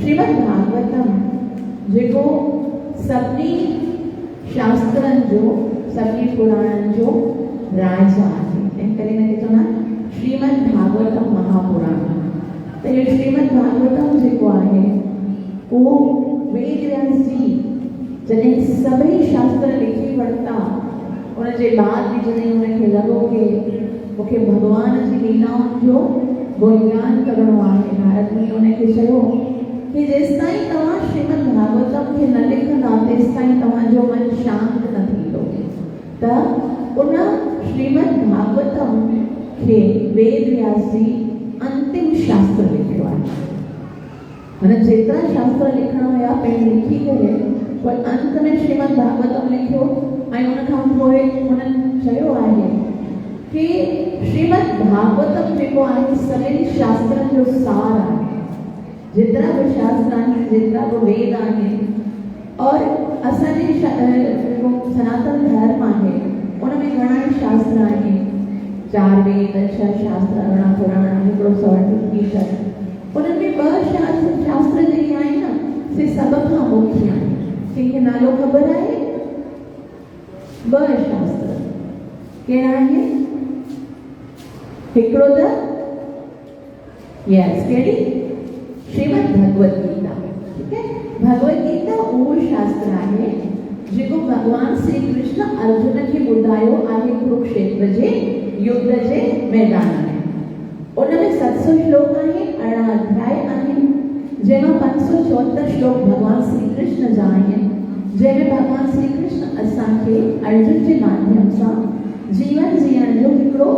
श्रीमद् भागवतम जेको सभी शास्त्रन जो सभी पुराणन जो राजा है तंहिं करे हिन खे चवंदा आहिनि श्रीमद् भागवतम महापुराण। त इहो श्रीमद् भागवतम जेको आहे उहो वेद व्यास जी जॾहिं सभई शास्त्र लिखी वरिता उनजे बाद बि जॾहिं उनखे लॻो कि मूंखे भॻवान जी लीलाउनि जो गुणगान करणो आहे, नारद मुनि उनखे चयो कि जेसिताईं तव्हां श्रीमद् भागवतम खे न लिखंदा तेसिताईं तव्हांजो मन शांत न थींदो। त उन श्रीमद् भागवतम खे वेद व्यास जी अंतिम शास्त्र लिखियो आहे। माना जेतिरा शास्त्र लिखणा हुया पहिरीं लिखी करे पर अंत में श्रीमद् भागवतम लिखियो ऐं उनखां पोइ उन्हनि चयो आहे कि श्रीमद् भागवतम जेको आहे सभिनी शास्त्रनि जो सार आहे। जेतिरा बि शास्त्र आहिनि जेतिरा बि वेद आहिनि और असांजे सनातन धर्म आहे उन में घणा ई शास्त्र आहिनि, 4 वेद 6 शास्त्र 8 पुराण हिकिड़ो सौरठ गीता। उन्हनि में 2 शास्त्र जेके आहिनि न से सभ खां मुख्य आहिनि। कंहिंखे नालो ख़बर आहे? 2 शास्त्र कहिड़ा आहिनि? हिकिड़ो त यस कहिड़ी श्रीमद् भगवत गीता। ठीक है, भगवत गीता उहो शास्त्र आहे जेको भगवान श्री कृष्ण अर्जुन खे ॿुधायो आहे कुरुक्षेत्र जे युद्ध जे मैदान में। उनमें 700 श्लोक आहिनि, 18 अध्याय आहिनि, जंहिंमां 574 श्लोक भगवान श्री कृष्ण जा आहिनि, जंहिंमें भगवान श्री कृष्ण असांखे अर्जुन जे माध्यम सां जीवन जीअण जो हिकिड़ो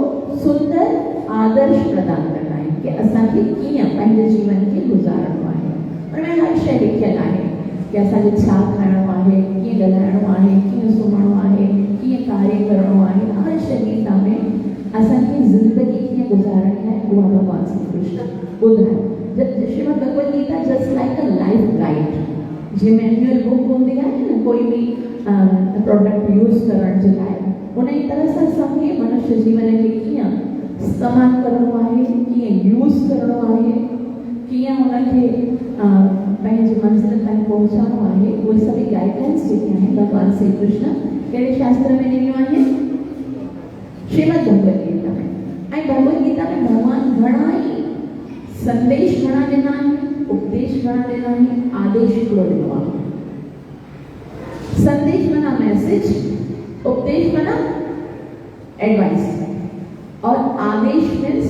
सुंदर आदर्श प्रदान कंदा आहिनि कि असांखे कीअं पंहिंजे जीवन खे गुज़ारणो आहे। उनमें हर शइ लिखियलु आहे कि असांखे छा खाइणो आहे, कीअं ॻाल्हाइणो आहे, कीअं सुम्हणो आहे, कीअं कार्य करणो आहे। हर शइ गीता में असांजी ज़िंदगी कीअं गुज़ारणी आहे उहा भगवान श्री कृष्ण ॿुधायो। Shrimad Bhagavad Gita just like a life guide. जीअं मैनुअल बुक हूंदी आहे न कोई बि प्रोडक्ट यूज़ करण जे लाइ, उन ई तरह सां असांखे मनुष्य जीवन खे कीअं इस्तेमालु करणो आहे, कीअं यूज़ करणो आहे, कीअं उनखे पंहिंजी मंज़िल ताईं पहुचाइणो आहे, उहे सभई गाइडलाइंस जेके आहिनि भगवान श्री कृष्ण कहिड़े शास्त्र में ॾिनियूं आहिनि? श्रीमद् भगवत गीता में। ऐं भगवत गीता में भगवान घणा ई संदेश घणा ॾिना आहिनि, उपदेश घणा ॾिना आहिनि, आदेश हिकिड़ो ॾिनो आहे। संदेश माना मैसेज, उपदेश माना एडवाइस और आदेश मीन्स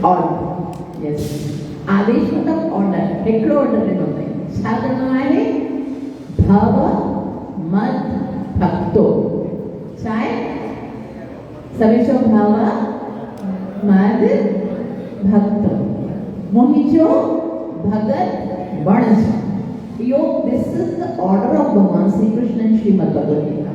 ऑर्डर। यस, आदेश मतलब ऑर्डर, हिकिड़ो ऑर्डर ॾिनो अथई। छा करिणो आहे? भव मद भक्तो। छा आहे? सभई चओ भव मद भक्तो। मुंहिंजो भगत बणिजो। यो this is the order of भगवान श्री कृष्ण इन श्रीमद् भगवत गीता।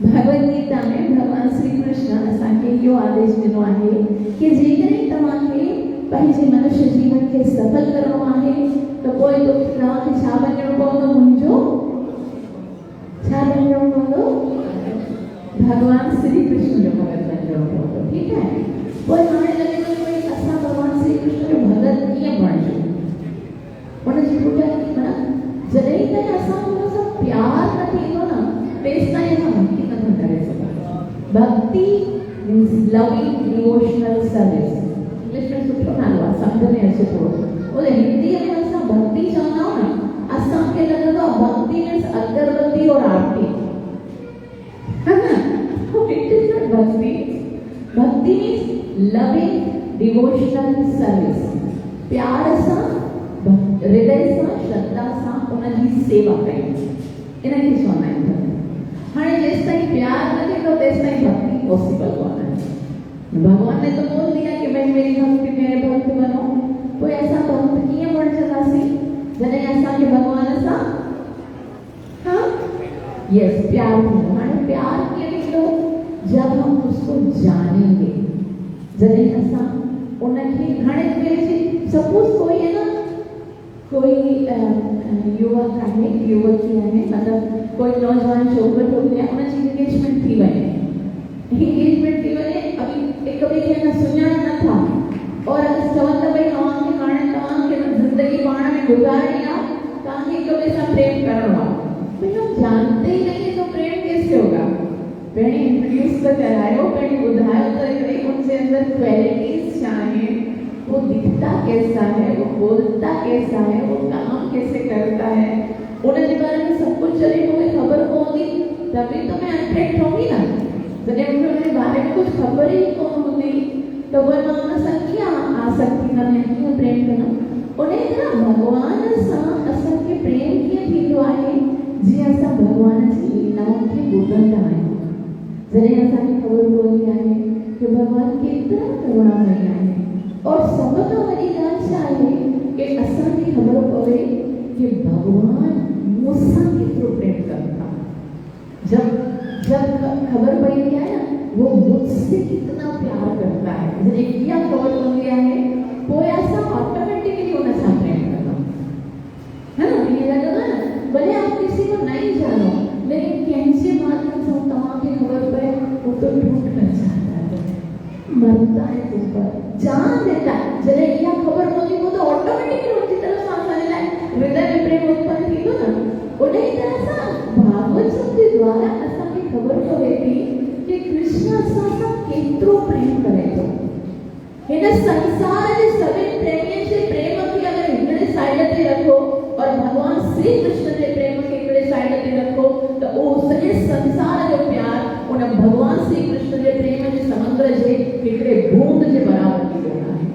भगवत गीता में भगवान श्री कृष्ण असांखे इहो आदेश ॾिनो आहे कि जेकॾहिं तव्हांखे पंहिंजे मनुष्य जीवन खे सफल करणो आहे त पोइ तव्हांखे छा बणिजणो पवंदो? मुंहिंजो छा बणिजणो पवंदो? भगवान श्री कृष्ण जो भगत बणिजणो पवंदो। ठीक आहे, पोइ हाणे लॻे थो भई असां भगवान श्री कृष्ण जो भगत कीअं बणिजूं? उनजी पुठियां माना जॾहिं ताईं असां हुन सां प्यार न थींदो न तेसिताईं असां भक्ति नथा करे सघूं। भक्ति means loving devotional service. English में सुठो नालो आहे, सम्झ में अचे थोरो। ओॾे हिंदीअ में असां भक्ति चवंदा आहियूं न, असांखे लॻंदो आहे भक्ति मीन्स अगरबत्ती और आरती, है ना? इट इज नॉट भक्ति। भक्ति मीन्स लविंग डिवोशनल सर्विस। प्यार सां हृदय सां श्रद्धा सां उनजी सेवा कयूं, इनखे चवंदा आहिनि। हाणे जेसिताईं प्यार न थींदो तेसिताईं भक्ति पॉसिबल कोन आहे। भगवान ने तो बोल दिया कि भाई मेरी भक्ति मेरे भक्त बनो। पोइ असां भक्त कीअं बणजंदासीं? जॾहिं असांखे भगवान सां यस प्यार थींदो। हाणे प्यार कीअं थींदो? जब हम उसको जानेंगे, जॾहिं असां उनखे हाणे सपोज कोई है ना कोई युवक आहे, युवती आहे, मतलब कोई नौजवान छोकिरो छोकिरी आहे, उनजी एंगेजमेंट थी वञे, अभी हिक ॿिए खे सुञाणे नथा और अगरि चवनि था भई तव्हांखे हाणे तव्हांखे जुगाड़िया कहाँ हिक ॿिए सां प्रेम करणो आहे। भाई हम जानते ही नहीं तो प्रेम कैसे होगा। पहले इंट्रोड्यूस तो करायो, पहले बुधायो तो एक उनसे अंदर क्वालिटीज चाहे, वो दिखता कैसा है, वो बोलता कैसा है, वो काम कैसे करता है, उनके बारे में सब कुछ चले मुझे खबर होगी तभी तो मैं अट्रैक्ट होगी ना। जब मुझे उनके बारे में कुछ खबर ही कौन होगी तो वो मामला संख्या आ सकती है कि प्रेम करना उन्हें इतना भगवान सा असल के प्रेम के थींदो आहे जी असां भगवान जी लीलाओं खे ॿुधंदा आहियूं। जॾहिं असांखे ख़बर पवंदी आहे कि भगवान केतिरा करुणामय आहे और सब खां वॾी ॻाल्हि छा आहे कि असांखे ख़बर पवे कि भगवान मूंसां केतिरो प्रेम कंदा। जब खबर पवंदी आहे ना वो मुझसे कितना प्यार करता है, जॾहिं इहा ख़बर पवंदी आहे पोइ असां ऑटोमेटिकली उन सां प्रेम कंदा, है ना। ये लॻंदो आहे न भले आप किसी को नहीं जानो लेकिन कैसे माध्यम से तव्हांखे ख़बर पए वो तो ढूंढ कर जाता है, मरता है तुम पर, जान देता है। जॾहिं इहा ख़बर पवंदी वो तो ऑटोमेटिकली उनजी तरफ सां असांजे लाइ हृदय में प्रेम उत्पन्न थींदो न। उन ई तरह सां भागवत जे द्वारा असांखे ख़बर पवे थी कि कृष्ण असां सां केतिरो प्रेम करे थो। हिन संसार जे सभिनी प्रेमियुनि जे प्रेम खे अगरि हिकिड़े साइड ते रखो और भगवान श्री कृष्ण जे प्रेम खे हिकिड़े साइड ते रखो त उहो सॼे संसार जो प्यार उन भगवान श्री कृष्ण जे प्रेम जे समुंद्र जे हिकिड़े बूंद जे बराबर थी वेंदो आहे।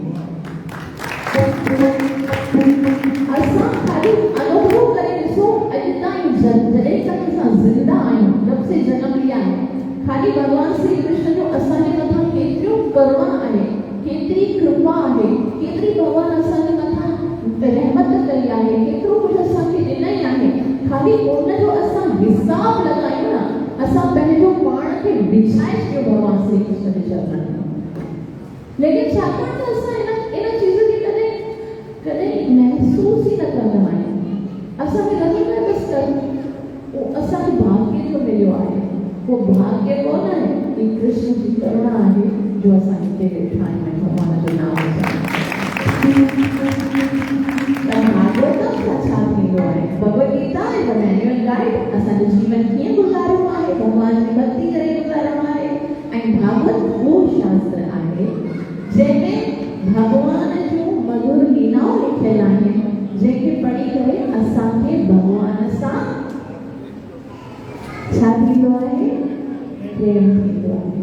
असां ख़ाली अनुभव करे ॾिसो अॼु ताईं जॾहिं तक असां ज़िंदा आहियूं, जब से जन्म लिया है, खाली भगवान श्री कृष्ण जो असांजे मथां केतिरो करुणा आहे, केतिरी कृपा आहे, केतिरी भगवान असांजे मथां रहमत कई आहे, केतिरो कुझु असांखे ॾिनई आहे। खाली उनजो असां हिसाब लॻायूं न, असां पंहिंजो पाण खे विछाए छॾियो भगवान श्री कृष्ण जे चरणनि में। लेकिन छाकाणि त असां इन चीज़ खे कॾहिं महसूस ई न कंदा आहियूं। असांखे लॻंदो आहे बसि कर असांखे भाग्य जो मिलियो आहे, वो भाग्य कोन आहे, ये कृष्ण जी करुणा आहे जो असां हिते वेठा आहियूं भगवान जो नाम भागवतम सां छा थींदो आहे, भगवत गीता आहे द मैन्युअल गाइड असांजो जीवन कीअं गुज़ारणो आहे, भगवान जी भक्ति करे गुज़ारणो आहे। ऐं भागवत उहो शास्त्र आहे जंहिंमें भगवान जूं मधुर लीलाऊं लिखियल आहिनि जंहिंखे पढ़ी करे असांखे भगवान सां छा थींदो आहे, प्रेम थींदो आहे।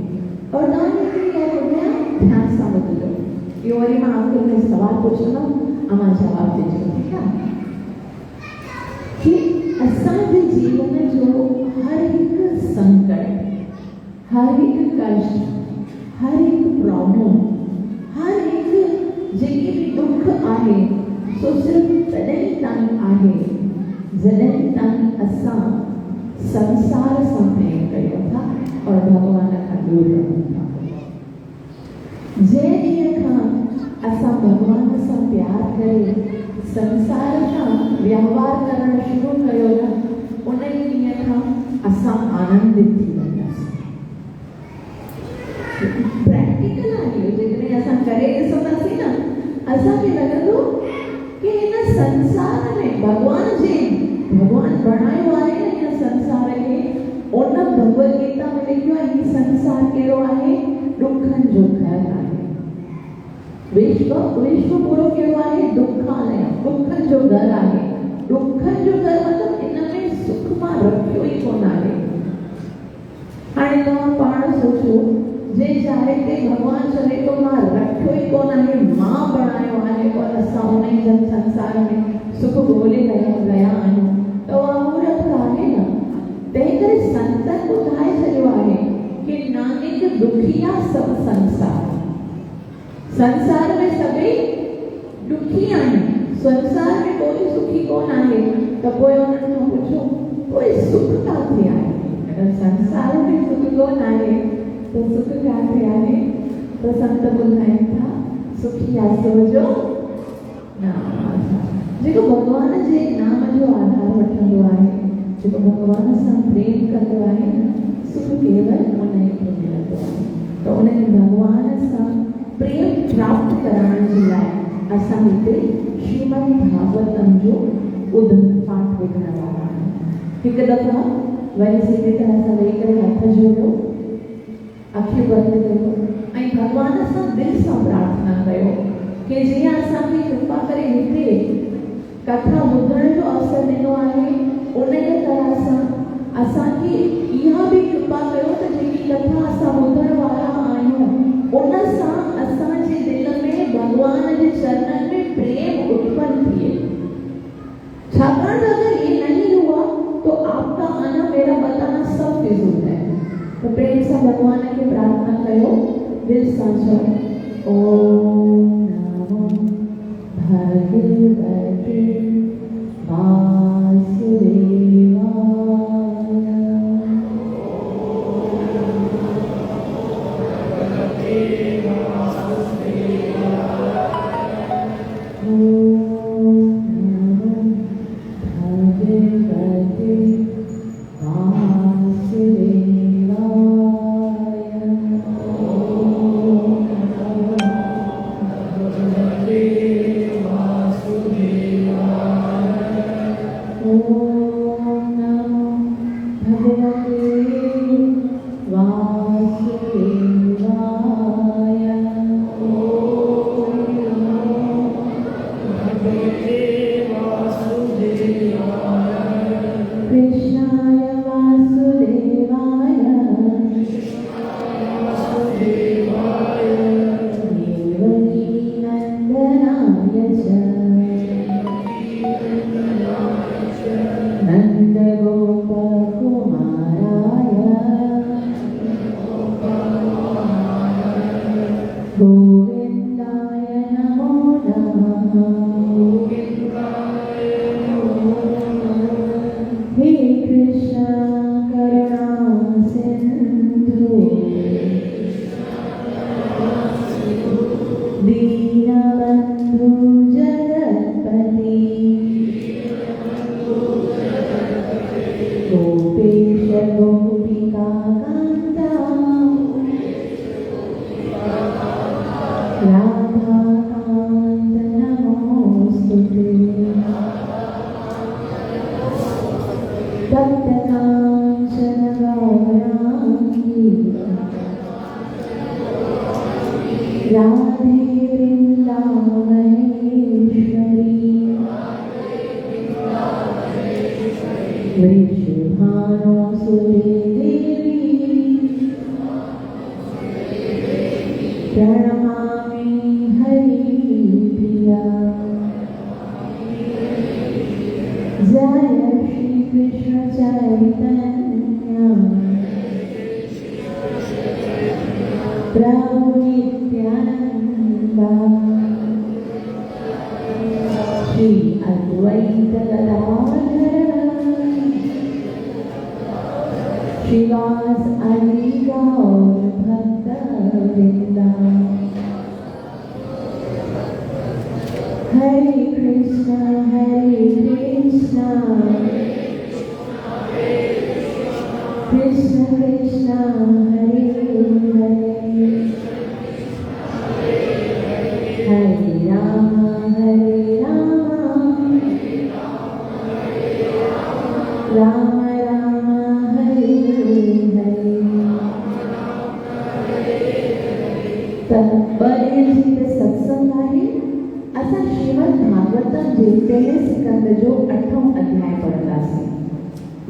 और तव्हां हिकिड़ी ॻाल्हि ॿुधायां, ध्यान सां ॿुधिजो, इहो वरी मां आख़िर में सवाल पुछंदमि ऐं मां जवाबु ॾिजो, ठीकु आहे। कि असांजे जीवन जो हर हिकु संकट, हर हिकु कष्ट, हर हिकु प्रॉब्लम, हर हिकु जेके बि दुख आहे सो सिर्फ़ु तॾहिं ताईं आहे जॾहिं ताईं असां संसार सां प्रेम कयूं था और भगवान खां दूर रहूं था। जंहिं ॾींहं खां असां भगवान सां प्यार करे संसार सां व्यवहार करणु शुरू कयो न, उन ई ॾींहं खां असां आनंदित थी वेंदासीं। प्रैक्टिकल आहे, जेकॾहिं असां करे ॾिसंदासीं न, असांखे लॻंदो कि हिन संसार में भगवान बणायो आहे न हिन संसार खे, उन भगवत गीता में लिखियो आहे ही संसार कहिड़ो आहे, दुखनि जो घर आहे। विश्व पूरो कहिड़ो आहे, दुखालय, दुखनि जो घर आहे। दुखनि जो घर मतिलबु इन में सुख मां रखियो ई कोन आहे। हाणे तव्हां पाण सोचो, जे चाहे ते भगवान चवे तो मां रखियो ई कोन आहे, मां बणायो आहे और असां उन ई संसार में सुख ॻोल्हे रहिया आहियूं, त उहा मूर्ख आहे न। तंहिं करे संतनि ॿुधाए छॾियो आहे कि नानक दुखिया सब संसार में सभई दुखी आहिनि, संसार में कोई सुखी कोन आहे। त पोइ उन्हनि खां पुछो पोइ सुख किथे आहे? अगरि संसार में सुख कोन आहे तो सुख किथे आहे? तो संत ॿुधाइनि था सुखिया सो जो नाम, जेको भगवान जे नाम जो आधार वठंदो आहे, जेको भगवान सां प्रेम कंदो आहे, सुख केवल उन खे मिलंदो आहे। तो उन भगवान सां प्रेम प्राप्त करण जे लाइ असां असां हिते श्रीमद भागवतम जो पाठ ॿुधण वारा आहियूं। हिकु दफ़ा वरी सीधे तरह सां वेही करे हथ जोड़ियो, अखियूं बंदि कयो ऐं भॻवान सां दिलि सां प्रार्थना कयो कि जीअं असांखे कृपा करे हिते कथा ॿुधण जो अवसर ॾिनो आहे, उन ई तरह सां असांखे इहा बि कृपा कयो त जेकी कथा असां ॿुधण वारा आहियूं उन सां असांजे दिलि में भॻवान जे चरणनि में प्रेम उत्पन्न थिए। छाकाणि अगर ये नहीं हुआ तो आपका आना मेरा बताना सब फिजूल है। तो प्रेम से भगवान की प्रार्थना करो, दिल साझा। ओम नमो भगवते वासुदेवाय।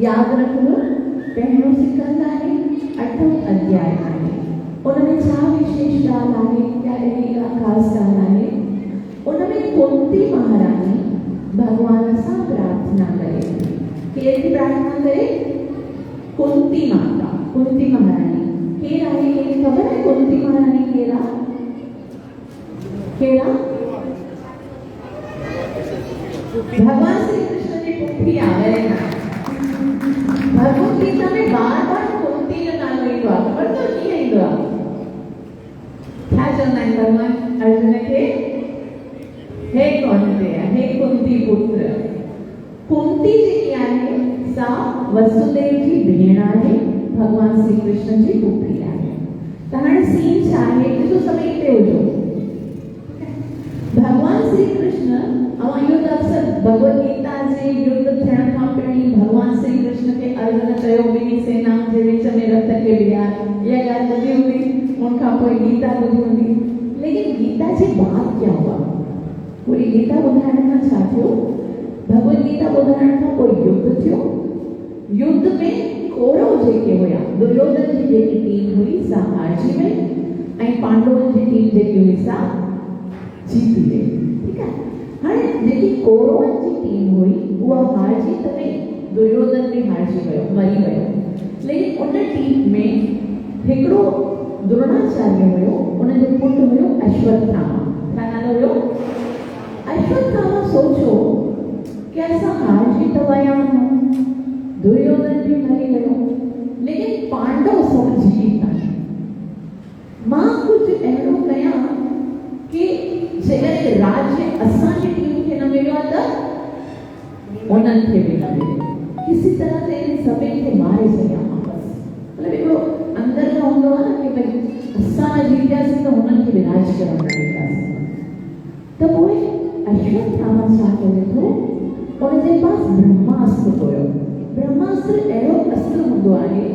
याद रखो, पहलो सिकंद आहे, अठो अध्याय आहे। उनमें छा विशेष ॻाल्हि आहे, क्या अहिड़ी ख़ासि ॻाल्हि आहे? उनमें कुंती महारानी भगवान सां प्रार्थना करे। केरु थी प्रार्थना करे? कुंती माता, कुंती महारानी। केरु आहे? केरु ख़बर आहे कुंती महारानी केरु आहे? केरु? भगवान श्री कृष्ण जी पुत्री आहे। भगवत गीता में बार-बार कुंती जो नालो ईंदो आहे। ख़बर अथव कीअं ईंदो आहे? छा चवंदा आहिनि भगवान अर्जुन खे? हे कौन्तेय, हे कुंती पुत्र। कुंती जेकी आहे सा वसुदेव जी भेण आहे, भगवान श्री कृष्ण जी पुत्री आहे। त हाणे सीन छा आहे? ॾिसो सभई हिते हुजो। भगवान श्री कृष्ण अवा युद्ध अक्सर भगवद गीता जे युद्ध थियण खां पहिरीं भगवान श्री कृष्ण के अर्जुन चयो ॿिन्ही सेनाउनि जे विच में रथ खे बीहार। इहा ॻाल्हि ॿुधी हूंदी, उन खां पोइ गीता ॿुधी हूंदी। लेकिन गीता जे बाद क्या हुआ? पूरी गीता ॿुधाइण खां छा थियो? भगवद गीता ॿुधाइण खां पोइ युद्ध थियो। युद्ध में कौरव जेके हुया, दुर्योधन जी जेकी टीम हुई सा हारजी वई ऐं पांडवनि जी टीम जेकी हुई सा जीती वई। ठीक है, हाणे जेकी कौरवनि जी टीम हुई उहा हारजी त वई, दुर्योधन भी हारजी वियो, मरी वियो। लेकिन उन टीम में हिकिड़ो द्रोणाचार्य हुयो, उन जो पुटु हुयो अश्वत्थामा। छा नालो हुयो? अश्वत्थामा सोचो कि असां हारजी त विया आहियूं, दुर्योधन भी मरी वियो, लेकिन पांडव सब जीवित आहिनि। मां कुझु अहिड़ो कयां कि जेकॾहिं राज्य असांजी टीम खे न मिलियो आहे त उन्हनि खे बि न मिले, किसी तरह से इन सभिनी खे मारे सघां मां। बसि मतिलबु हिकिड़ो अंदरि में हूंदो आहे न कि भई असां न जीतियासीं त हुननि खे बि राज करण न ॾींदासीं। त पोइ अश्वत्थामा छा करे थो, उनजे पास ब्रह्मास्त्र हुयो। ब्रह्मास्त्र अहिड़ो अस्त्र हूंदो आहे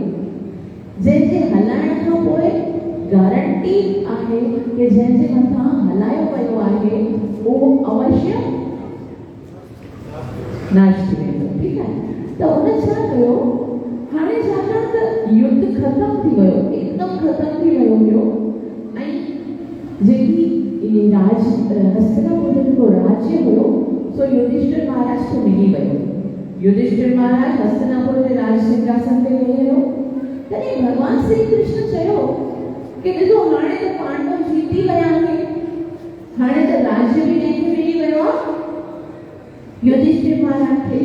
जंहिंजे हलाइण खां पोइ गारंटी आहे कि जंहिंजे मथां हलायो वियो आहे उहो अवश्य नाश थी वेंदो। ठीक है, त उन छा कयो, हाणे छाकाणि त युद्ध ख़तम थी वियो, एकदम ख़तम थी वियो हुयो ऐं जेकी हस्तिनापुर जो जेको राज्य हुयो सो युधिष्ठिर महाराज खे मिली वियो। युधिष्ठिर महाराज हस्तिनापुर जे राज सिंहासन ते वेही रहियो। तॾहिं भगवान श्री कृष्ण चयो कि ॾिसो हाणे त पांडव जीती विया आहिनि, हाणे त राज्य बि कंहिंखे मिली वियो आहे, युधिष्ठिर महाराज खे।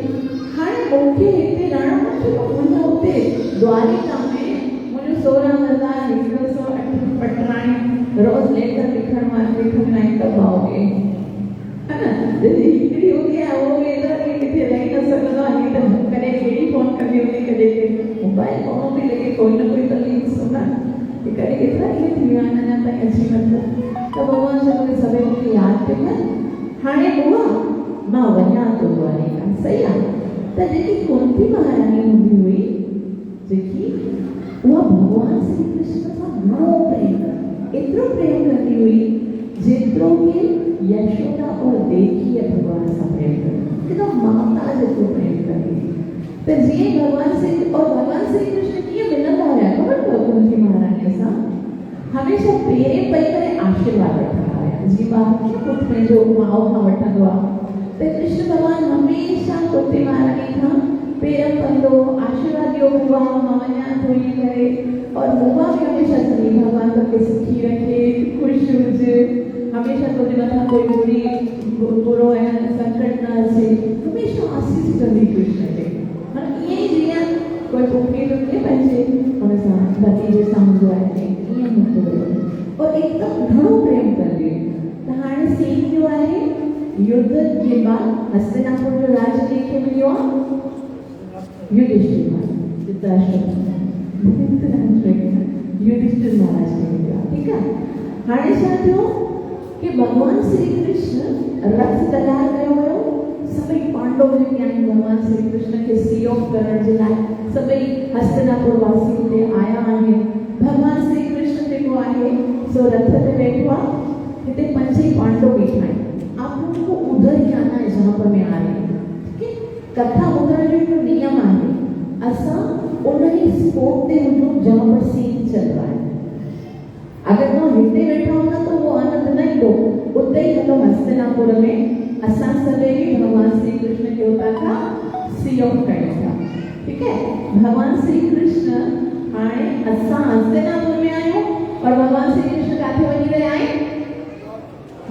हाणे मूंखे हिते रणमंच मुंहिंजो हुते द्वारिका में मुंहिंजो 16,108 पटराणी रोज़ लेटर लिखण वास्ते आहिनि त पाओगे, है न? जॾहिं हिकिड़ी हूंदी आहे उहो बि एतिरा ॾींहं किथे रही न सघंदो आहे, त कॾहिं कहिड़ी फोन कंदी हूंदी, कॾहिं मोबाइल कोन हूंदी, लेकिन कोई न कोई त लिंक सुना कॾहिं केतिरा ॾींहं थी विया आहिनि, अञा ताईं अची नथो। त भॻवान चयो सभई मूंखे यादि पियो न, हाणे बुआ मां वञा थो द्वारिका। सही आहे। त जेकी कुंती महारानी हूंदी हुई, जेकी उहा भगवान श्री कृष्ण सां घणो प्रेम कंदी, एतिरो प्रेम कंदी हुई जेतिरो कि यशोदा और देवकी भगवान सां प्रेम कंदी, हिकदमि माता जेतिरो प्रेम कंदी। त जीअं भगवान श्री कृष्ण कीअं मिलंदा हुया ख़बर अथव कुंती महारानीअ सां? हमेशह पेरे पई करे आशीर्वाद वठंदा हुया। जीअं ॿार कीअं पुटु पंहिंजो माउ खां वठंदो आहे, त कृष्ण भगवान हमेशह कुंती महारानी खां पेर पंदो आशीर्वाद ॾियो, बुआ मां वञा थो ईअं करे। और बुआ बि हमेशह चई भगवान तोखे सुखी रखे, ख़ुशि हुजे, हमेशह तुंहिंजे मथां कोई बुरो ऐं संकट न अचे, हमेशह आसीस कंदी कृष्ण खे। माना ईअं ई जीअं कोई पुखी हुजे पंहिंजे हुन सां भतीजे सां हूंदो आहे, ईअं हूंदो हुयो और एकदमि घणो प्रेम कंदी हुई। त हाणे सीन जो आहे, युद्ध जे बाद हस्तिनापुर जो राज कंहिंखे मिलियो आहे? युधिष्ठिर महाराज, युधिष्ठिर महाराज खे मिलियो आहे। ठीक आहे, हाणे छा थियो कि भगवान श्री कृष्ण रथ तैयार कयो वियो। सभई पांडव जेके आहिनि भगवान श्री कृष्ण खे सहयोग करण जे लाइ सभई हस्तिनापुर वासी हुते आया आहिनि। भगवान श्री कृष्ण जेको आहे सो रथ ते वेठो आहे, हिते 5 पांडव बीठा आहिनि। आप लोगों को उधर ही आना है जहाँ पर मैं आ रही हूँ। ठीक है, कथा ॿुधण जो हिकिड़ो नियम आहे, असां उन ही स्पॉट ते हुजूं जहाँ पर सीन चल रहा है। अगर मां हिते वेठा हूंदा त वो आनंद न ईंदो। उते ई हलो हस्तिनापुर में असां सभई भगवान श्री कृष्ण के उतां खां सहयोग कयूं था। ठीक है, भगवान श्री कृष्ण हाणे असां हस्तिनापुर में आहियूं और भगवान श्री कृष्ण काथे वञी रहिया आहिनि?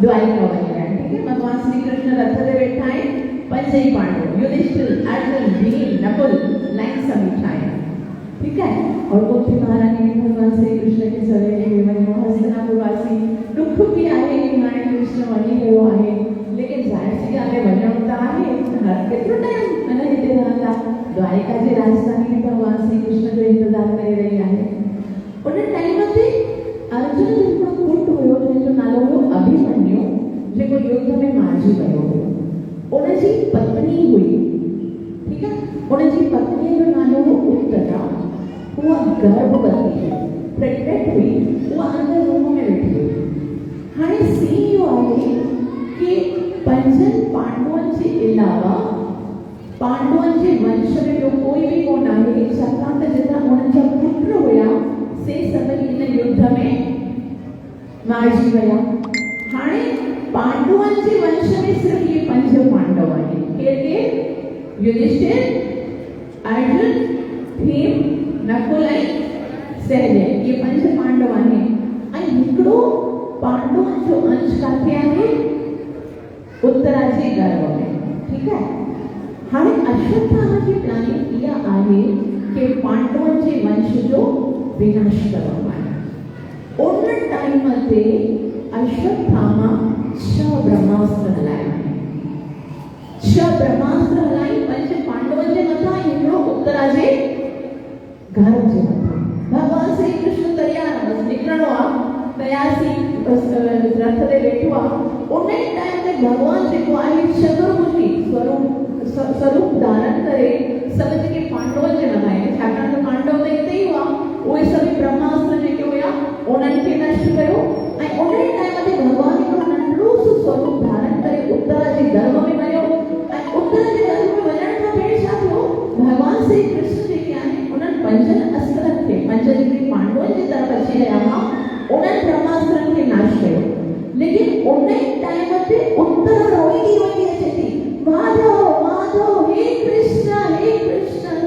द्वारिका वञी रहिया आहिनि। ठीक है, भगवान श्री कृष्ण रथ ते वेठा आहिनि, 5 पांडव युधिष्ठिर, अर्जुन, भीम, नकुल लाइन सां बीठा आहिनि। ठीक है, और कुंती महारानी ने भगवान श्री कृष्ण के चरे के वञो। हस्तिनापुर वासी दुख भी आहे कि हाणे कृष्ण वञी रहियो आहे, लेकिन ज़ाहिर सी ॻाल्हि आहे वञणो त आहे, हर केतिरो टाइम अञा हिते रहंदा। द्वारिका जी राजधानी में भगवान श्री कृष्ण जो इंतज़ार करे रही आहे। उन टाइम ते अर्जुन जो हिकिड़ो पुटु हुयो जंहिंजो नालो हुयो अभिमन्यु, जेको युद्ध में मारिजी वियो हो। उनजी पत्नी हुई, ठीक है, उनजी पत्नीअ जो नालो हो उत्तरा। उहा गर्भवती प्रेग्नेंट हुई, उहा अंदर रूम में वेठी हुई। हाणे सीन इहो आहे कि पंजनि पांडवनि जे अलावा पांडवनि जे वंश में ॿियो कोई बि कोन आहे, छाकाणि त जेतिरा उन्हनि जा पुट हुया से सभई हिन युद्ध में मारिजी विया। हाणे पांडवनि जे वंश में सिर्फ़ इहे 5 पांडव आहिनि। केरु? युधिष्ठिर, अर्जुन, भीम, नकुल ऐं सहदेव। इहे 5 पांडव आहिनि। ऐं हिकिड़ो पांडवनि जो अंश किथे आहे? उत्तरा जे गर्भ में, ठीक है। हाणे अश्वत्थामा जी प्लानिंग इहा आहे कि पांडवनि जे वंश जो विनाश करणो आहे। उन टाइम ते अश्वत्थामा 6 ब्रह्मास्त्र हलाया। 6 ब्रह्मास्त्र हलाई 5 पांडवनि जे मथां, हिकिड़ो उत्तरा जे गर्भ जे मथां। भगवान श्री कृष्ण तैयार निकिरणो आहे, तयासी रथ ते वेठो आहे। उन टाइम ते भगवान जेको आहे चतुर्भुजी स्वरूप धारण करे सभु जेके पांडवनि जे मथां आहिनि, छाकाणि त पांडव त हिते ई हुआ, उहे सभई ब्रह्मास्त्र जेके हुया उन्हनि खे नष्ट कयो। ऐं उन टाइम ते भगवान हिकिड़ो नंढड़ो सो स्वरूप धारण करे उत्तरा जे गर्भ में वियो। ऐं उत्तरा जे गर्भ में वञण खां पहिरीं छा थियो? भगवान श्री कृष्ण जेके आहिनि उन्हनि 5 अस्त्रनि खे, 5 जेके पांडवनि जी तरफ़ अची रहिया हुआ, उन्हनि ब्रह्मास्त्रनि खे नाश कयो। लेकिन उन टाइम ते उत्तरा रोईंदी रोईंदी अचे थी, माधव माधव, हे कृष्ण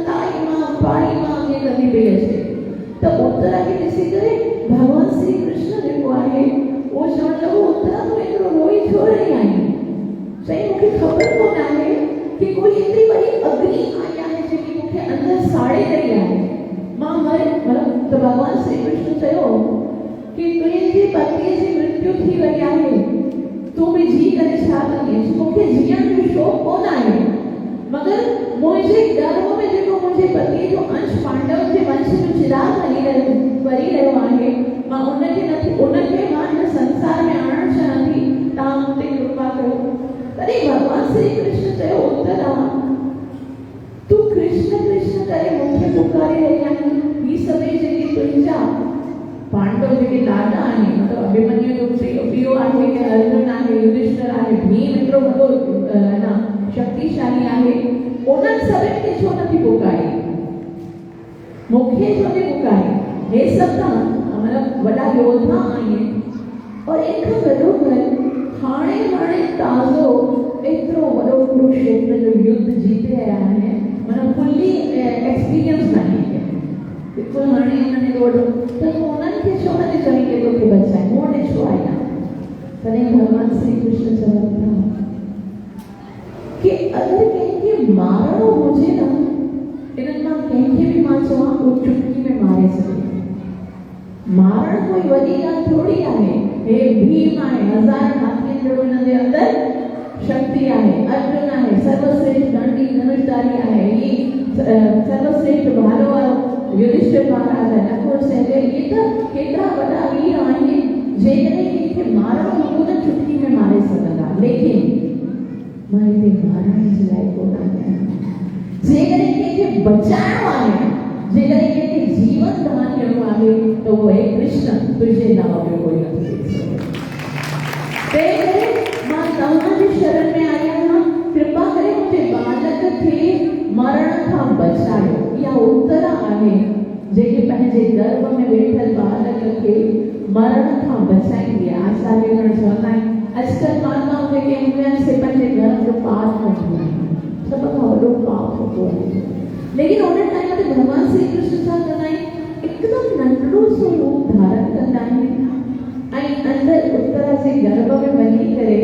ताई मां पाई मां, ये कभी भी अचे। तो उत्तरा खे ॾिसी करे भगवान श्री कृष्ण जेको आहे उहो चवण लॻो, उत्तरा तूं एतिरो रोई छो रही आहीं? चई, मूंखे ख़बर कोन आहे कि कोई एतिरी वॾी अग्नि आई आहे जेकी मूंखे अंदरि साड़े रही आहे। मां मतिलबु त भगवान श्री कृष्ण चयो कि तुंहिंजी पतीअ जी मृत्यु थी वई आहे, तूं बि जी करे छा कंदीअ? मूंखे जीअण जो शौक़ु कोन आहे, मगर मुंहिंजे गर्भ में जेको मुंहिंजे पतीअ जो अंश पांडव जे वंश जो चिराग ॿरी रहियो आहे, मां उनखे मां हिन संसार में आणणु चाहियां थी। तव्हां मूं ते कृपा कयो। तॾहिं भगवान श्री कृष्ण चयो, उत्तरा तूं कृष्ण कृष्ण करे मूंखे पुकारे रही आहीं। ही सभई जेके तुंहिंजा पांडव जेके ॾाॾा आहिनि, मतिलबु अभिमन्यु जो पीउ आहे, अर्जुन आहे, युधिष्ठिर आहे, भीम हिकिड़ो वॾो शक्तिशाली आहे, उन्हनि सभिनि खे छो नथी पुकारी? मूंखे छो थी पुकारी? हे सभु त मतिलबु वॾा योद्धा आहिनि और एक वॾो हाणे ताज़ो एतिरो वॾो कुरुक्षेत्र जो युद्ध जीते रहिया आहिनि, मतिलबु फुल्ली एक्सपीरियंस नाहे बिल्कुलु। हाणे उन्हनि वॾो त उन्हनि खे छो नथी चवई कि तोखे बचाए? मूं वटि छो आई आहे? तॾहिं भगवान श्री कृष्ण चवनि था कि अगरि कंहिंखे मारणो हुजे न, इन्हनि मां कंहिंखे बि मां चवां उहो चुटकी में मारे सघे। मारण कोई वॾी ॻाल्हि थोड़ी आहे। हे भीम आहे, 1000 हाथियुनि जो हिन जे अंदरि शक्ति आहे। अर्जुन आहे, सर्वश्रेष्ठ दंडी धनुषधारी आहे। ही सर्वश्रेष्ठ भालो वारो युधिष्ठिर महाराज आहे। नकुल, सहदेव, ये त केतिरा वॾा वीर आहिनि जेकॾहिं कंहिंखे मारणो हूंदो न चुटकी में मारे सघंदा। लेकिन मां हिते मारण जे लाइ कोन आई आहियां। जेकॾहिं कंहिंखे बचाइणो आहे, जेकॾहिं कंहिंखे जीवन दान ॾियणो आहे, त उहो हे कृष्ण, तुंहिंजे अलावा ॿियो कोई नथी ॾेई सघे। तंहिं करे मां तव्हांजी शरण में आई आहियां, कृपा करे मुंहिंजे बालक खे मरण खां बचायो। इहा उत्तरा आहे जेके पंहिंजे गर्भ में वेठल बालक खे मरण खां बचाईंदी आहे। आचार्य गण चवंदा आहिनि, अॼुकल्ह माताऊं जेके हूंदियूं आहिनि से पंहिंजे घर जो पाप कंदियूं आहिनि, सभ खां वॾो पाप हूंदो आहे। लेकिन उन टाइम ते भगवान श्री कृष्ण छा कंदा आहिनि? हिकदमि नंढड़ो सो रूप धारण कंदा आहिनि ऐं अंदरि उत्तरा जे गर्भ में वञी करे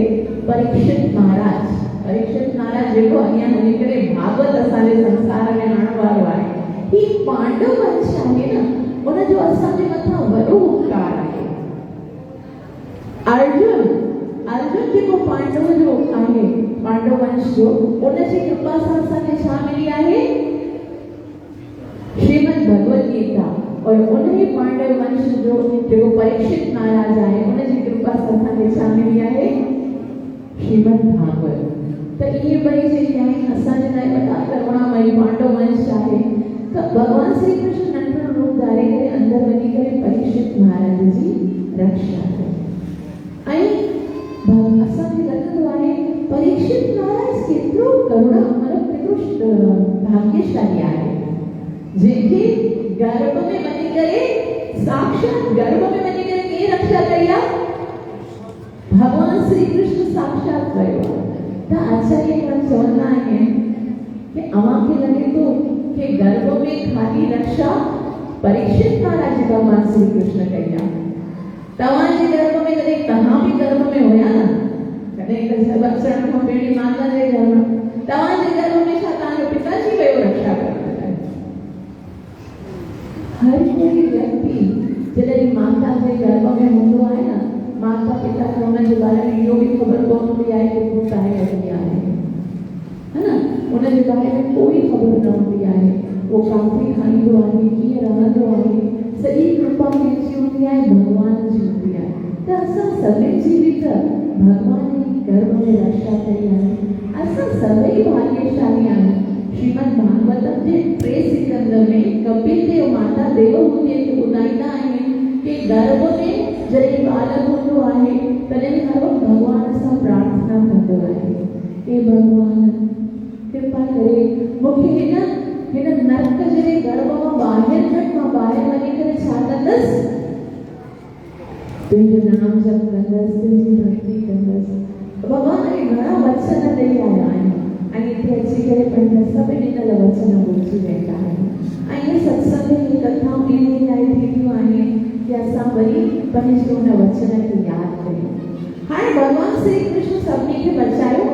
परीक्षित महाराज जेको अॻियां हली करे भागवत असांजे संसार में आणण वारो आहे, ही पांडव वंश आहे न, उनजो असांजे मथां वॾो उपकार आहे। अर्जुन जेको पांडव जो आहे, पांडव वंश जो, उनजी कृपा सां असांखे छा मिली आहे? श्रीमद् भगवत गीता। और उन्हीं पांडव वंश जो जेको परीक्षित महाराज आहे, उनजी कृपा सां असांखे छा मिली आहे? श्रीमद् भागवत। तो ये बड़ी जगह असांजे लाइ वॾा करुणामयी पांडव वंश आहे। तो भगवान श्री कृष्ण नंढो रूप धारे करे अंदर वञी करे परीक्षित महाराज जी रक्षा कई। असांखे लॻंदो आहे परीक्षित महाराज केतिरो करुणा मतलब केतिरो भाग्यशाली आहे, जंहिंखे गर्भ में वञी करे साक्षात गर्भ में वञी करे के रक्षा कई आहे, भगवान श्री कृष्ण साक्षात कयो आहे। त आचार्य चवंदा आहिनि कि अव्हांखे लॻे थो कि गर्भ में खाली रक्षा परीक्षित महाराज भगवान श्री कृष्ण कई आहे। तव्हांजे गर्भ में कॾहिं तव्हां बि गर्भ में हुया न, कॾहिं अवसर खां पहिरीं माता जे गर्भ में तव्हांजे गर्भ में छा तव्हांजो पिताजी वियो रक्षा करण लाइ? हर कोई व्यक्ति जॾहिं माता जे गर्भ में हूंदो आहे न, माता पिता खे हुनजे बारे में इहो बि ख़बर पवंदी आहे कि हू काहे अॻियां आहे, है न? हुनजे बारे में कोई ख़बर न हूंदी आहे, वो काथे खाईंदो आहे, कीअं रहंदो आहे, सॼी कृपा कंहिंजी हूंदी आहे? भगवान जी हूंदी आहे। त असां सभिनी जी बि त भगवान जी गर्भ में रक्षा कई आहे। असां सभई भाग्यशाली आहियूं। श्रीमद् भागवतम जे 3 स्कंद में कपिल देव माता देवहूतिअ खे ॿुधाईंदा आहिनि कि गर्भ में जॾहिं बालक हूंदो आहे तॾहिं हर वक़्तु भगवान सां प्रार्थना कंदो आहे, हे भगवान कृपा करे मूंखे हिन नरक जे गर्भ मां ॿाहिरि वञी करे छा कंदसि? तुंहिंजो नाम जप कंदसि, तुंहिंजी भक्ति कंदसि। भगवान खे घणा वचन ॾेई आया आहिनि ऐं हिते अची करे पंहिंजा सभिनी हिन वचन ॿुधी वेंदा आहिनि। ऐं इहे सत्संग जी कथाऊं इन लाइ थींदियूं आहिनि कि असां वरी पंहिंजे हुन वचन खे यादि कयूं। हाणे भगवान श्री कृष्ण सभिनी खे बचायो,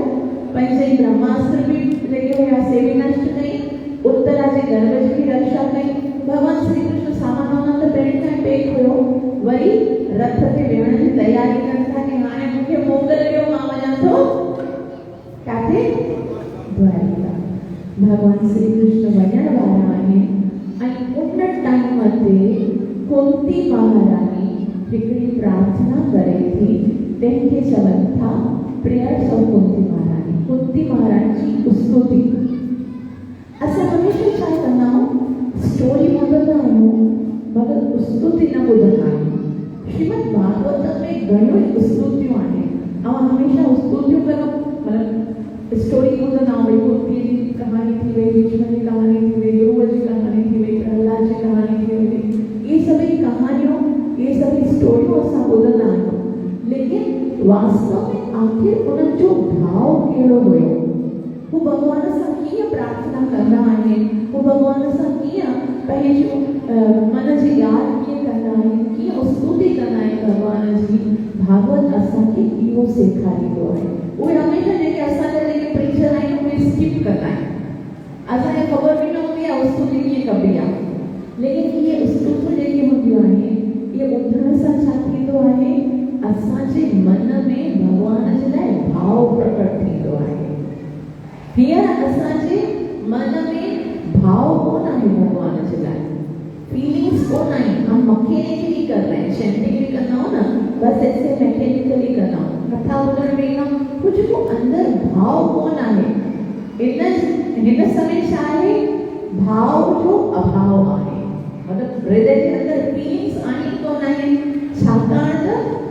पंहिंजे ब्रह्मास्त्र बि जेके हुया से बि नष्ट कई, उत्तरा जे गर्भ जी बि रक्षा कई। भगवान श्री कृष्ण सामान त पहिरीं खां पैक हुयो, वरी रथ ते वेहण जी तयारी कनि था कि हाणे मूंखे मोकल ॾियो, मां वञां थो काथे? द्वारिका। भगवान श्री कृष्ण वञण वारा आहिनि ऐं उन टाइम ते कुंती महारानी हिकिड़ी प्रार्थना करे थी, तंहिंखे चवनि था प्रेयर्स ऑफ कुंती महारानी। कुंती महारानी जी स्तुति। असां हमेशह छा कंदा आहियूं? स्टोरी ॿुधंदा आहियूं मगर स्तुति न ॿुधंदा आहियूं। श्रीमद् भागवतम में घणियूं स्तुतियूं आहिनि। हमेशह स्तुतियूं करो, मतलब स्टोरी ॿुधंदा आहियूं। भई कुंती जी कहानी थी वई, भीष्म जी कहानी थी वई, ध्रुव जी कहानी थी वई, प्रहलाद जी कहानी थी वई। ये सभी कहानियों, ये सभी स्टोरियों असां ॿुधंदा आहियूं, लेकिन वास्तव में आखिर उन जो भाव कहिड़ो हुयो? वो भगवान सां कीअं प्रार्थना कंदा आहिनि, वो भगवान सां कीअं पंहिंजो मन जी यादि कीअं कंदा आहिनि, कीअं स्तुति कंदा आहिनि भगवान जी। भागवत असांखे इहो सेखारींदो आहे। उहे हमेशह जेके असांजा जेके प्रीचर आहिनि उहे स्किप कंदा आहिनि, असांखे ख़बर बि न हूंदी आहे स्तुति कीअं कबी आहे। लेकिन इहे स्तुतियूं जेके हूंदियूं आहिनि, इहे ॿुधण सां छा थींदो आहे? असांजे मन में भगवान जे लाइ भाव प्रकट थींदो आहे। हींअर असांजे मन में भाव कोन आहे भगवान जे लाइ, फीलिंग्स कोन आहिनि। हम मैकेनिकली कर रहे हैं, चैंटिंग भी करना हो ना, बस ऐसे मैकेनिकली करना हो, कथा ॿुधण में न कुछ को अंदर भाव कोन आहे। हिन समय छा आहे? भाव जो अभाव आहे, मतलब हृदय जे अंदर फीलिंग्स आहिनि कोन आहिनि, छाकाणि त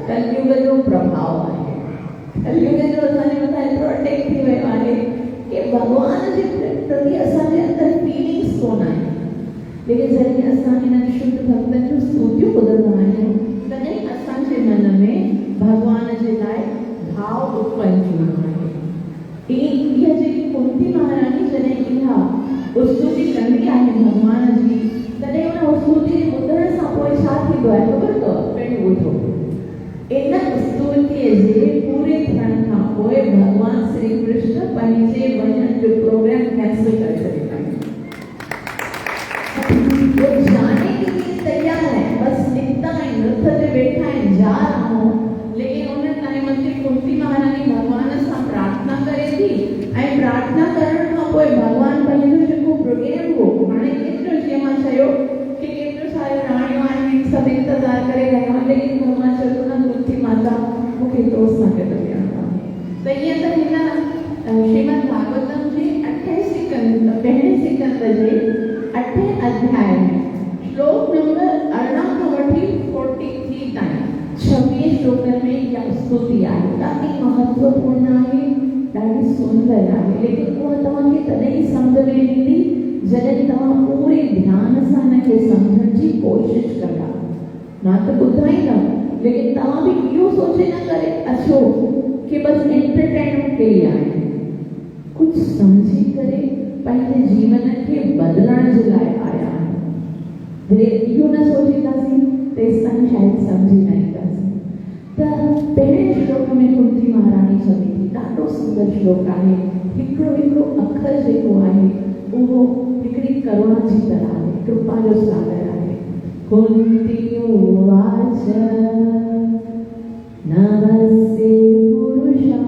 कलयुग जो प्रभाव आहे। कलयुग जो असांजे मथां एतिरो अटैक थी वियो आहे कि भगवान जे प्रति असांजे अंदर फीलिंग्स कोन आहिनि। लेकिन जॾहिं असां हिननि शुद्ध भक्तनि जूं स्तुतियूं ॿुधंदा आहियूं, तॾहिं असांजे मन में भगवान जे लाइ भाव उत्पन्न थींदो आहे। इहा जेकी कुंती महारानी जॾहिं इहा स्तुति कंदी आहे भगवान जी, तॾहिं उन स्तुति ॿुधण सां पोइ छा थींदो आहे ख़बर अथव? पहिरीं ॿुधो, इन स्तुतिअ जे पूरे थियण खां पोइ भगवान श्री कृष्ण पंहिंजे वञण जो प्रोग्राम कैंसिल करे छॾींदा आहिनि। वो जाने के लिए तैयार है, बस निकता है, रथ ते वेठा है, जा रहा हूं। लेकिन उन टाइम ते कुंती महारानी भगवान सां प्रार्थना करे थी ऐं प्रार्थना करण खां पोइ भगवान पंहिंजो जेको प्रोग्राम हो, हाणे केतिरो जीअं मां चयो कि केतिरो सारे राणियूं आहिनि, सभु इंतज़ार करे रहिया आहिनि, लेकिन भगवान चयो न कुंती माता मूंखे तो सां गॾु वेहणो आहे। त ईअं श्रीमद् भागवतम जे 28 सिकंद पहिरें सिकंद जे 8 अध्याय में श्लोक नंबर 18 खां वठी 43 ताईं 26 श्लोकनि में इहा स्तुति आहे, ॾाढी महत्वपूर्ण आहे, ॾाढी सुंदर आहे, लेकिन उहा तव्हांखे तॾहिं ई सम्झ में ईंदी जॾहिं तव्हां पूरे ध्यान सां हिनखे सम्झण जी कोशिशि कंदा। मां त ॿुधाईंदमि, लेकिन तव्हां बि इहो सोचे न करे अचो कि बस एंटरटेनमेंट के लिए आए, कुछ समझी करे पंहिंजे जीवन के बदलण जे लाइ आया आहिनि। इहो न सोचींदासीं तेसिताईं शायदि सम्झी न ईंदासीं। त पहिरें श्लोक में कुंती महारानी चवे थी, ॾाढो सुंदर श्लोक आहे, हिकिड़ो अखर जेको आहे उहो हिकिड़ी करुणा जी तरह आहे, कृपा जो सागर आहे। कुंती उवाच नमस्ते पुरुषं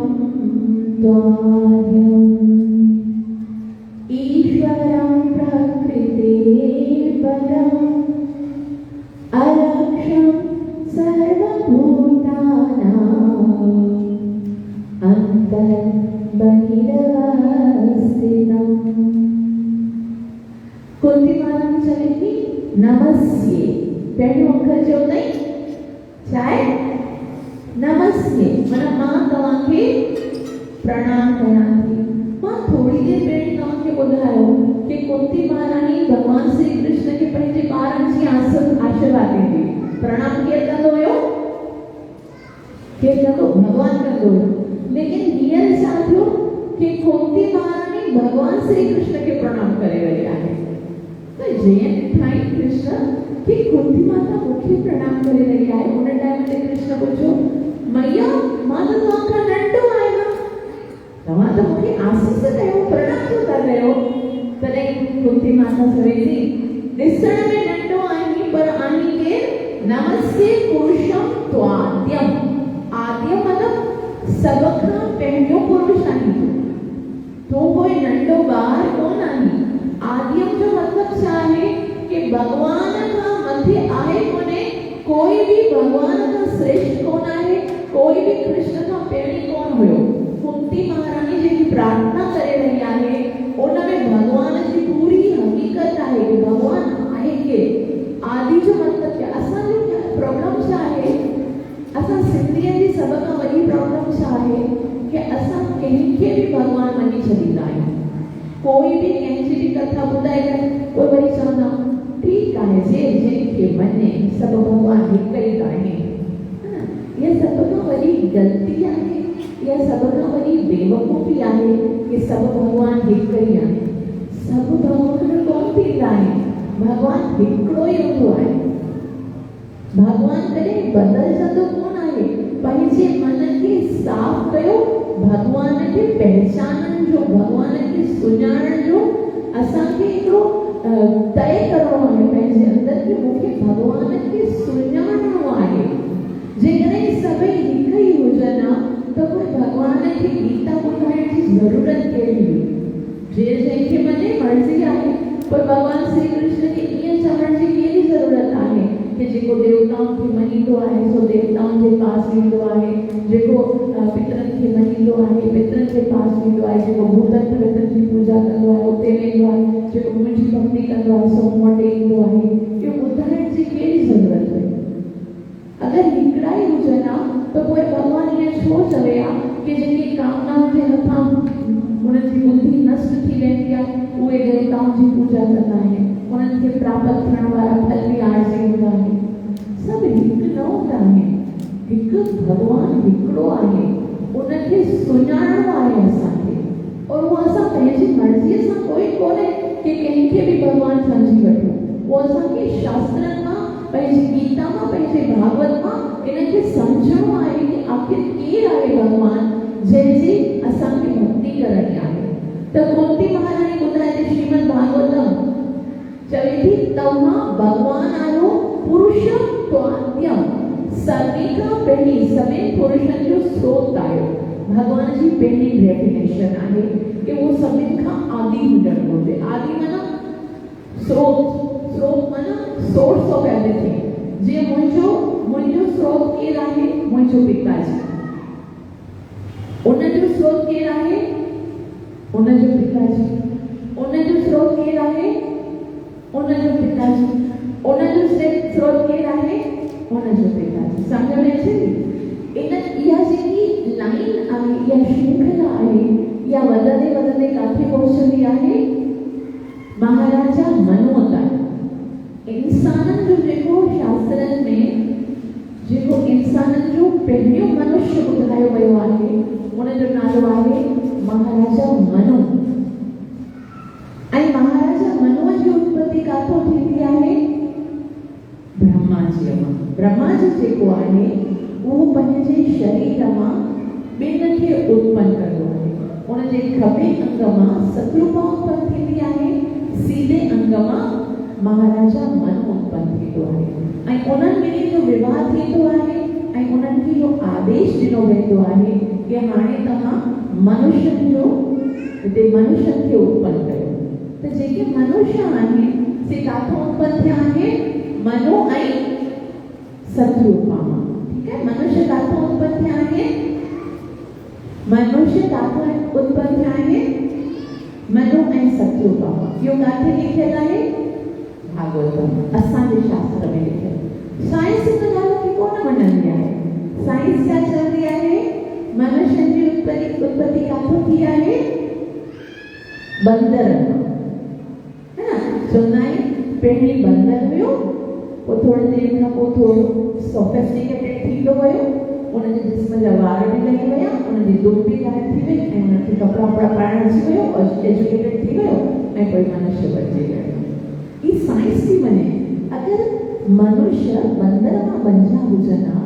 त्वाद्यम् ईश्वरं प्रकृतेः परम् अलक्ष्यं सर्वभूतानां अन्तर्बहिरवस्थितम्। कुंती महारानी चवे थी नमस्ये, पहिरियों अखर जो नहीं चाहे नमस्ते, माना मां तव्हांखे प्रणाम कयां थी। मां थोड़ी देर पहिरीं तव्हांखे ॿुधायो कि कुंती महारानी भगवान श्री कृष्ण खे पंहिंजे ॿारनि जी आशीर्वाद ॾींदी। प्रणाम केरु कंदो हुयो? केरु कंदो? भगवान कंदो हुयो। लेकिन हींअर छा थियो कि कुंती महारानी भगवान श्री कृष्ण खे प्रणाम करे रही आहे। त जंहिं ॾिठाई कृष्ण कि कुंती माता मूंखे प्रणाम करे रही आहे, उन टाइम ते कृष्ण पुछो, मैया मां त तव्हांखां नंढो आहियां, तव्हां त मूंखे आसीस कयो, प्रणाम छो था कयो? तॾहिं कुंती माता चवे थी, ॾिसण में नंढो आहीं पर आहीं केरु? नमस्ते पुरुषं त्वाद्यम्। आद्य मतलब सभ खां पहिरियों पुरुष आहीं तूं कोई नंढो ॿार कोन आहीं। आद्यम जो मतलब छा आहे कि भगवान खां मथे आहे कोन्हे, कोई भी भगवान खां श्रेष्ठ कोन आहे, कोई भी कृष्ण खां पहिरीं कोन हुयो। कुंती महारानी जेकी प्रार्थना करे रही आहे उन में भगवान जी पूरी हकीकत आहे कि भगवान आहे के। आदि जो मतलब क्या? असांजो प्रॉब्लम छा आहे? असां सिंधियुनि जी सभ खां वॾी प्रॉब्लम छा आहे कि असां कंहिंखे भी भगवान मञी छॾींदा आहियूं। कोई भी कंहिंजी भी कथा ॿुधाए करे कोई वरी चवंदा ठीकु आहे, जंहिंखे मञे सभु भगवान हिकु ई आहे। इहा सभ खां वॾी ग़लती आहे, इहा सभ खां वॾी बेवकूफ़ी आहे कि सभु भगवान हिकु ई आहे। सभु भगवान कोन थींदा आहिनि, भगवान हिकिड़ो ई हूंदो आहे। भगवान कॾहिं बदिलजंदो कोन आहे। पंहिंजे मन खे साफ़ कयो, भगवान खे पहचानण जो, भगवान खे सुञाणण जो असांखे हिकिड़ो तय करणो आहे पंहिंजे अंदर कि मूंखे भगवान खे सुञाणणो आहे। जेकॾहिं सभई हिकु ई हुजनि हा त पोइ भगवान खे गीता ॿुधाइण जी ज़रूरत कहिड़ी हुई? जंहिंखे मञे मर्ज़ी आहे, पर भगवान श्री कृष्ण खे ईअं चवण जी कहिड़ी ज़रूरत आहे कि जेको देवताउनि खे मञींदो आहे सो देवताउनि जे पास वेंदो आहे, जेको पितरनि खे मञींदो आहे पितरनि जे पास वेंदो आहे, जेको भूतनि प्रेतनि जी पूजा कंदो आहे उते वेंदो आहे, जेको मुंहिंजी भक्ति कंदो आहे सो मूं वटि ईंदो आहे। इहो ॿुधाइण जी कहिड़ी ज़रूरत हुई? अगरि हिकिड़ा ई हुजनि हा त पोइ भगवान ईअं छो चवे हा कि जेकी कामनाउनि जे मथां उन्हनि जी बुद्धि नष्ट थी वेंदी आहे उहे देवताउनि जी पूजा कंदा आहिनि, उन्हनि खे प्राप्त थियण वारा फल बि आरज़ी हूंदा आहिनि। सभु हिकु न हूंदा आहिनि, हिकु भगवान हिकिड़ो आहे, उनखे सुञाणणो आहे असांखे। और उहो असां पंहिंजी मर्ज़ीअ सां कोई कोन्हे कि कंहिंखे बि भगवान सम्झी वठूं। उहो असांखे शास्त्रनि मां, पंहिंजी गीता मां, पंहिंजे भागवत मां इनखे सम्झणो आहे कि आख़िर केरु आहे भगवान जंहिंजी असांखे भक्ति करणी आहे। त कुंती महारानी ॿुधाए थी श्रीमद् भागवतम चवे थी तव्हां भगवान आहियो पुरुषं त्वाद्यम्, सभी खां पहिरीं सभिनी पुरुषनि जो स्रोत आहियो। भगवान जी पहिरीं डेफिनेशन आहे कि उहो सभिनी खां आदि हुजणु घुरिजे। आदि माना स्रोत, स्रोत माना सोर्स ऑफ एवरीथिंग। जीअं मुंहिंजो स्रोत केरु आहे? मुंहिंजो पिताजी। उनजो स्रोत केरु आहे? वधंदे वधंदे काथे पहुचंदी आहे महाराजा मनु ताईं। इंसाननि जो जेको शास्त्रनि में जेको इंसाननि जो पहिरियों मनुष्य ॿुधायो वियो आहे उन जो नालो आहे महाराजा मनु। ऐं महाराजा मनुअ जी उत्पत्ति काथों थींदी आहे ब्रह्मा जी मां। ब्रह्मा जी जेको आहे उहो पंहिंजे शरीर मां ॿिनि खे उत्पन्न कंदो आहे। उन जे खॿे अंग मां सतरूपा उत्पन्न थींदी आहे, सीधे अंग मां महाराजा मनु उत्पन्न थींदो आहे। ऐं उन्हनि ॿिन्ही जो विवाह थींदो आहे ऐं उन्हनि खे इहो आदेश ॾिनो वेंदो आहे कि हाणे तव्हां मनुष्यनि जो हिते मनुष्यनि खे उत्पन्न कयो। त जेके मनुष्य आहिनि से काथों उत्पन्न थिया आहिनि मनु ऐं सतरूपा मां। ठीक है, मनुष्य काथों उत्पन्न थिया आहिनि मनुष्य काथों उत्पन्न थिया आहिनि मनु ऐं सतरूपा मां। इहो काथे लिखियल आहे भागवतम असांजे शास्त्र में लिखियल। साइंस इन ॻाल्हि खे कोन मञंदी आहे। साइंस छा चवंदी आहे मनुष्य जी उत्पत्ति काथों थी आहे बंदर मां, है ना। चवंदा आहिनि पहिरीं बंदर हुयो, पोइ थोड़ी देरि खां पोइ थोरो सोफिस्टिकेटेड थींदो वियो, उनजे जिस्म जा वार बि लही विया, उनजी दुम बि गायब थी वई ऐं उनखे कपिड़ा वपिड़ा पाइण अची वियो और एजुकेटेड थी वियो ऐं पोइ मनुष्य बची वियो। ई साइंस थी मञे। अगरि मनुष्य बंदर मां बंजा हुजनि हा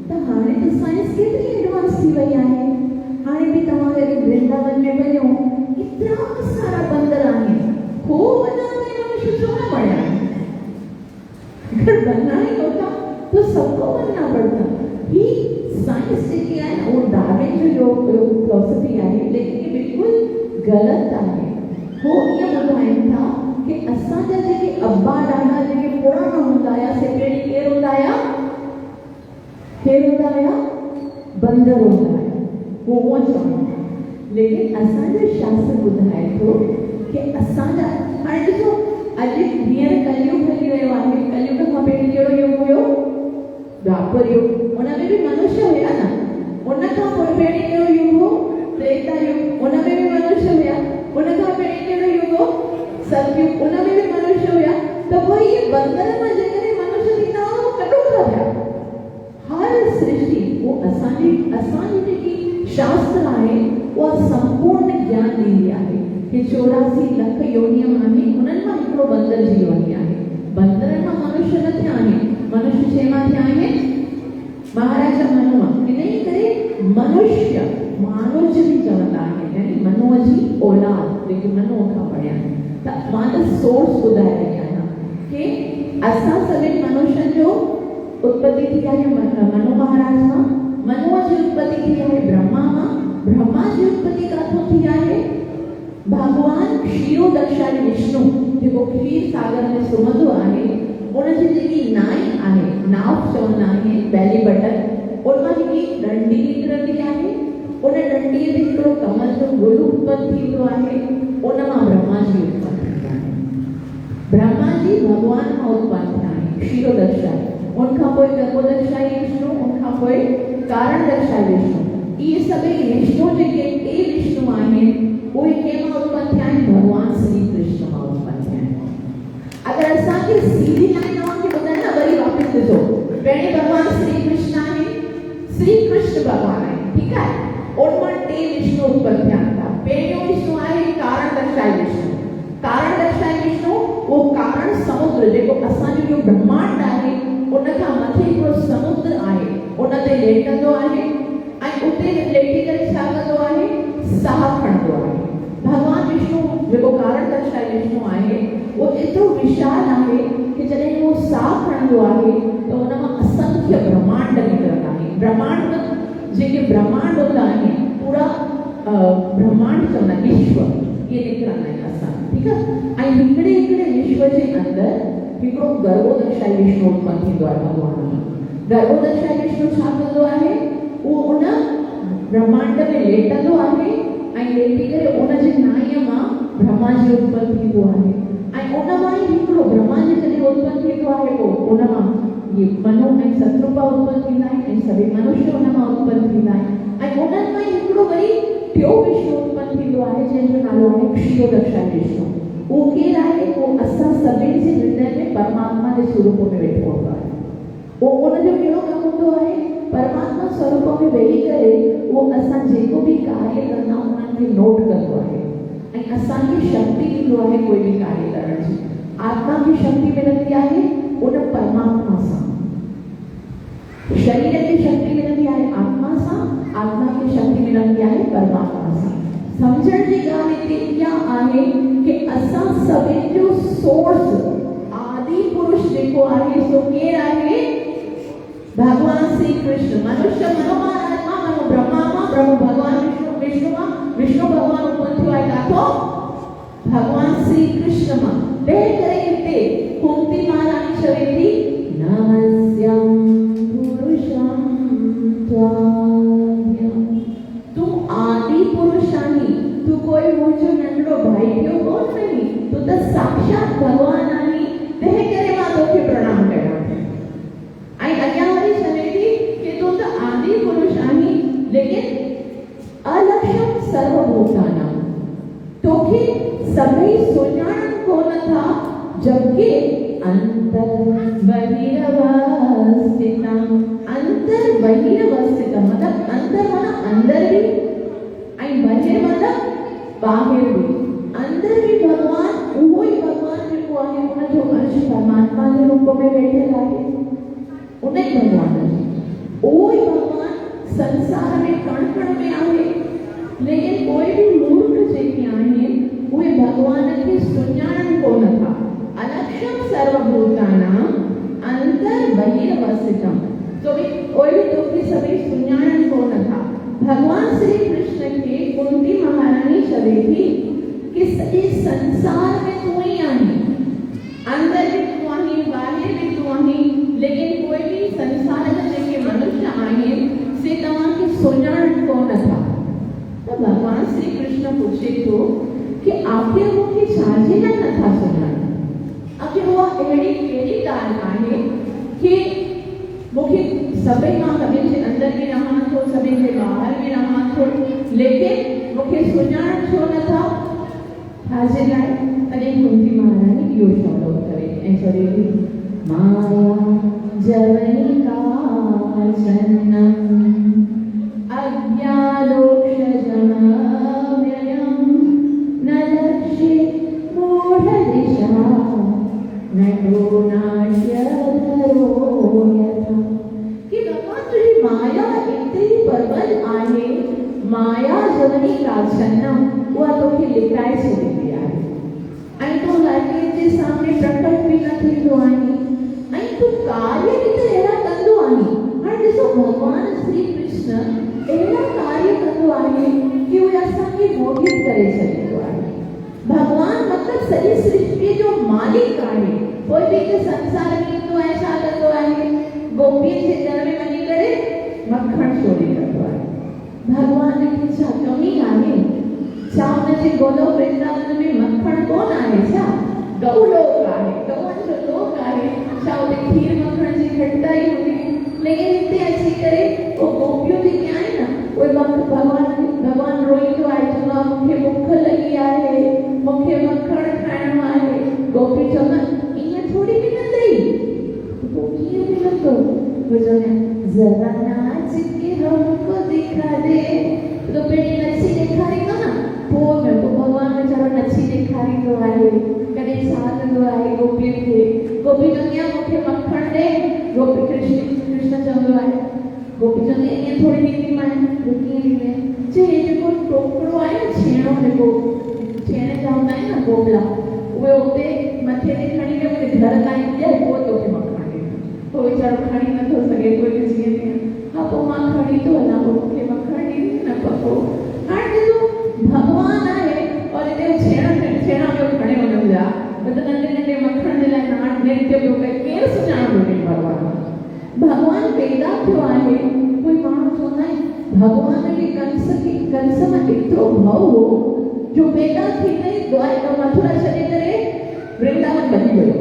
त हाणे त साइंस केतिरी एडवांस थी वई आहे। हाणे बि तव्हां अगरि वृंदावन में वञो एतिरा सारा बंदर आहिनि, खूब वॾा मनुष्य छो न पढ़िया। अगर बनना ही होता तो सबको बनना पड़ता। ही साइंस जेकी आहे वो डार्विन जो फिलॉसफी आहे, लेकिन ये बिल्कुल गलत आहे। हो ये ॿुधाइनि था कि असांजा जेके अब्बा ॾाॾा जेके पुराणा हूंदा हुया से पहिरीं केरु हूंदा हुया बंदर हूंदा हुया। वो उहो चवनि था, लेकिन असांजो शास्त्र ॿुधाए थो कि असांजा हाणे ॾिसो अॼु हींअर कलयुग हली रहियो आहे। कलयुग खां पहिरीं कहिड़ो युग हुयो द्वापर युग, उन में बि मनुष्य हुया न। उन खां पोइ पहिरीं कहिड़ो युग हो त्रेता युग, उन में बि मनुष्य हुया। उन खां पहिरीं कहिड़ो युग हो सतयुग, उन में बि मनुष्य हुया। त पोइ ये बंदर मां जेकॾहिं मनुष्य थींदा हुआ कॾों था थिया। हर सृष्टि वो असांजी जेकी शास्त्र आहे उहा संपूर्ण ज्ञान ॾींदी आहे कि 84 लख योनियूं आहिनि, उन्हनि मां हिकिड़ो बंदर जी योनी आहे। बंदरनि मां मनुष्य न थिया आहिनि, मनुष्य छे मां थिया आहिनि महाराजा मनु मां। इन्ही करे मनुष्य मानुज बि चवंदा आहिनि, यानी मनुअ जी औलाद जेके मनुअ खां पढ़िया आहिनि। त मां त सोर्स ॿुधाए रही आहियां कि असां सभिनी मनुष्यनि जो उत्पत्ति थी आहे मनु महाराज मां। मनुअ जी उत्पत्ति थी आहे ब्रह्मा मां। ब्रह्मा जी उत्पत्ति काथों थी आहे भगवान क्षीरोदक्षाई विष्णु जेको क्षीर सागर में सुम्हंदो आहे, उनजी जेकी नाई आहे, नाव चवंदा आहिनि बेली बटन, उन मां हिकिड़ी डंडी निकिरंदी आहे। उन डंडीअ ते हिकिड़ो कमल जो गुल उत्पन्न थींदो आहे। उन मां ब्रह्मा जी उत्पत्ति थींदी आहे। ब्रह्मा जी भगवान खां उत्पन्न थिया आहिनि क्षीरोदक्षाई। उनखां पोइ गर्भोदक्षाई विष्णु, उनखां पोइ कारणदक्षाई विष्णु। इहे सभई विष्णु जेके टे विष्णु आहिनि उहे कंहिं मां उत्पन्न थिया आहिनि भगवान श्री कृष्ण मां उत्पन्न थिया आहिनि। अगरि असांखे सीधी लाइन तव्हांखे ॿुधाए न वरी वापसि ॾिसो, पहिरीं भगवान श्री कृष्ण आहे, श्री कृष्ण भगवान आहे, ठीकु आहे। उन मां टे विष्णु उत्पन्न थिया था। पहिरियों विष्णु आहे कारणदक्षाई विष्णु। कारणदक्षाई विष्णु वो कारण समुद्र जेको असांजो इहो ब्रह्मांड आहे उन खां मथे हिकिड़ो समुद्र आहे, उन ते लेटंदो आहे ऐं उते लेटी करे छा कंदो आहे साह खणंदो आहे। भगवान विष्णु जेको कारणदक्षाई विष्णु आहे वो एतिरो विशाल आहे कि जॾहिं वो साह खणंदो आहे त उन मां असंख्य ब्रह्मांड निकिरंदा आहिनि। ब्रह्मांड जेके ब्रह्मांड हूंदा आहिनि पूरा ब्रह्मांड चवंदा आहिनि विश्व इहे निकिरंदा आहिनि असां, ठीकु आहे। ऐं हिकिड़े विश्व जे अंदरि हिकिड़ो गर्भोदक्षाई विष्णु उत्पन्न थींदो आहे भगवान मां। गर्भोदक्षाई विष्णु छा कंदो आहे उहो उन ब्रह्मांड में लेटंदो आहे ऐं लेटी करे उन जी नाईअ मां ब्रह्मा जी उत्पन्न थींदो आहे। ऐं उन मां ई हिकिड़ो ब्रह्मा जी जॾहिं उत्पन्न थींदो आहे पोइ उन मां ये मनु ऐं सतरूपा उत्पन्न थींदा आहिनि ऐं सभई मनुष्य उन मां उत्पन्न थींदा आहिनि। ऐं उन्हनि मां ई हिकिड़ो वरी टियों विष्णु उत्पन्न थींदो आहे जंहिंजो नालो आहे क्षीरोदक्षा विष्णु। वो केरु आहे? वो असां सभिनि जे हृदय में परमात्मा जे स्वरूप में वेठो हूंदो आहे। वो उनजो कहिड़ो कमु हूंदो आहे? परमात्मा स्वरूप में वेही करे वो असां जेको बि कार्य कंदा उन्हनि खे नोट कंदो आहे ऐं असांखे शक्ति ॾींदो आहे कोई बि कार्य करण जी। आत्मा की शक्ति मिलंदी आहे उन परमात्मा सां। शरीर की शक्ति मिलंदी आहे आत्मा सां, आत्मा की शक्ति मिलंदी आहे परमात्मा सां। समझण जी ॻाल्हि हिते इहा आहे कि असां सभिनि जो सोर्स आदि पुरुष जेको आहे सो केरु आहे? भगवान श्री कृष्ण। मनुष्य मनोमा आत्मा मनो ब्रह्मा मां ब्रह्म भगवान विष्णु मां विष्णु भगवान उत्पन्न थियो आहे काथो? भगवान श्री कृष्ण मां। तंहिं करे हिते कुंती महारानी चवे थी नमस्यं पुरुषं त्वाभ्यं। तू आदि पुरुष आहीं, तू कोई मुंहिंजो नंढड़ो भाई पियो कोन नहीं, तू त साक्षात भगवान आहीं। तंहिं करे मां तोखे प्रणाम कयां थी। ऐं अॻियां वरी चवे थी कि तू त आदि पुरुष आहीं लेकिन अलक्ष्यम सर्वभूतानां। तोखे सभई सुञाणण कोन था जबकि अंतर बहिरवस्थितम। अंतर बहिरवस्थितम मतलब अंतर माना अंदर भी ऐं बहिर माना बाहिर भी। अंदर भी भगवान उहो ई भगवान जेको आहे उनजो अंश परमात्मा जे रूप में वेठल आहे। उन ई भगवान उहो ई भगवान संसार में कण कण में आहे। लेकिन कोई भी मूर्ख जेके आहिनि उहे भगवान खे सुञाणण कोन था। अलक्ष्यम सर्वभूतानां अंतर बहिरवस्थितम। तो भी कोई भी तोखे सभी सुञाणण कोन था। भगवान श्री कृष्ण के कुंती महारानी चवे थी कि सॼे संसार में तू ही आहीं। अंदर भी तू आहीं, बाहिर भी तू आहीं, लेकिन कोई भी संसार जा जेके मनुष्य आहिनि से तव्हांखे सुञाणण कोन था। तो भगवान श्री कृष्ण पूछे थो कि आखिर मूंखे छाजे लाइ नथा सुञाणनि? आखिर उहा अहिड़ी कहिड़ी ॻाल्हि आहे कि मूंखे सभई मां सभिनि जे अंदर बि रहां थो, सभिनि जे ॿाहिरि बि रहां थो, लेकिन मूंखे सुञाणण छो नथा? छाजे लाइ? तॾहिं कुंती महारानी इहो शब्द करे ऐं चवे थी माया जवनिका जन्नम अज्ञानोक्षजमव्ययम् न लक्ष्ये मूढदिशा नटो नाट्यधरो यथा। कि भगवान तुझी माया एतिरी प्रबल आहे, माया जवनिका जन्नम उहा तोखे लिकाए छॾींदी आहे ऐं तूं लाइक़े जे सामने प्रकट बि न थींदो आहीं ऐं तूं कार्य बि त अहिड़ा कंदो आहीं। हाणे ॾिसो भगवान श्री कृष्ण अहिड़ा कार्य कंदो आहे कि उहे असांखे मोहित करे छॾींदो आहे। भगवान मतिलबु सॼी सृष्टि जो मालिक आहे। कोई बि हिकु संसार में ईंदो आहे छा कंदो आहे? गोपीअ जे दर में वञी करे मक्खण चोरी कंदो आहे। भगवान खे छा कमी आहे? छा हुनजे गोलोक वृंदावन में मक्खण कोन आहे छा? गौलोक आहे, गौअनि जो लोक आहे। छा उते खीर मक्खण जी खटाई हूंदी? लेकिन हिते अची करे उहो गोपियूं जेके आहिनि न उहे भगवान रोईंदो आहे, चवंदो आहे मूंखे बुख लॻी आहे, मूंखे मक्खण खाइणो आहे। गोपी चवंदा ईअं थोरी मिलंदई, पोइ कीअं मिलंदो? उहे चवंदा ज़रा नाच के हमको दिखा दे। तो पहिरीं नची ॾेखारींदो न, पोइ भगवान वीचारो नची ॾेखारींदो आहे। कॾहिं छा कंदो आहे गोपीअ खे? गोपी चवंदी आहे मूंखे मक्खण ॾे। गोपी कृष्ण चवंदो आहे, गोपी चवंदी आहे ईअं थोरी ॾींदी मां, कीअं ॾींदे? चए जेको टोकरो आहे न छेणो, जेको छेणे जा हूंदा आहिनि न गोबला, उहे उते मथे ते खणी करे उते घर ताईं ॾे, पोइ तोखे मक्खण ॾे। पोइ वीचारो खणी नथो सघे, कोई ॾिसी वेंदी हा पोइ मां खणी थो वञा, पोइ मूंखे मक्खण ॾींदी न पको। हाणे ॾिसो भगवान आहे और हिते छेणा पियो खणे वञनि पिया, त नंढे नंढे मक्खण जे लाइ नाट नृत्य पियो करे, केरु सुञाणंदो हुन भगवान? भगवान पैदा थियो आहे। कोई माण्हू चवंदा आहिनि भगवान खे कंस मां एतिरो भउ हो जो पैदा थींदे ई मथुरा छॾे करे वृंदावन वञी वियो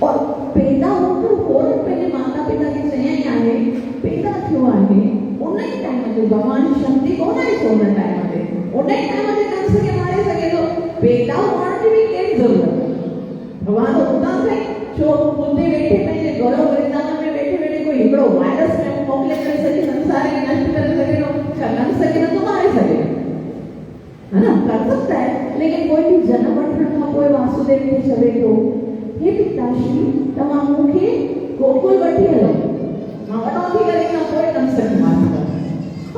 और पैदा होकर फौरन पंहिंजे माता पिता खे चयाईं आहे, पैदा थियो आहे। उन उन्हें टाइम में भगवान शक्ति कोण आहे सोन टाइम में उन्हें टाइम में कंस के मारे सके तो पेटा मारने की क्या जरूरत है भगवान उतना है जो खुदे बैठे पहले गौरव वृंदावन में बैठे बैठे कोई एकड़ो वायरस में मोकले कर सके संसार के नष्ट कर सके नो चलन सके तो मारे सके है ना कर सकता है लेकिन कोई भी जन्म वठण का कोई वासुदेव के चले तो हे पिताश्री तमा मुखे गोकुल वठी हलो मावनो थी करे ना कोई कंस के मारे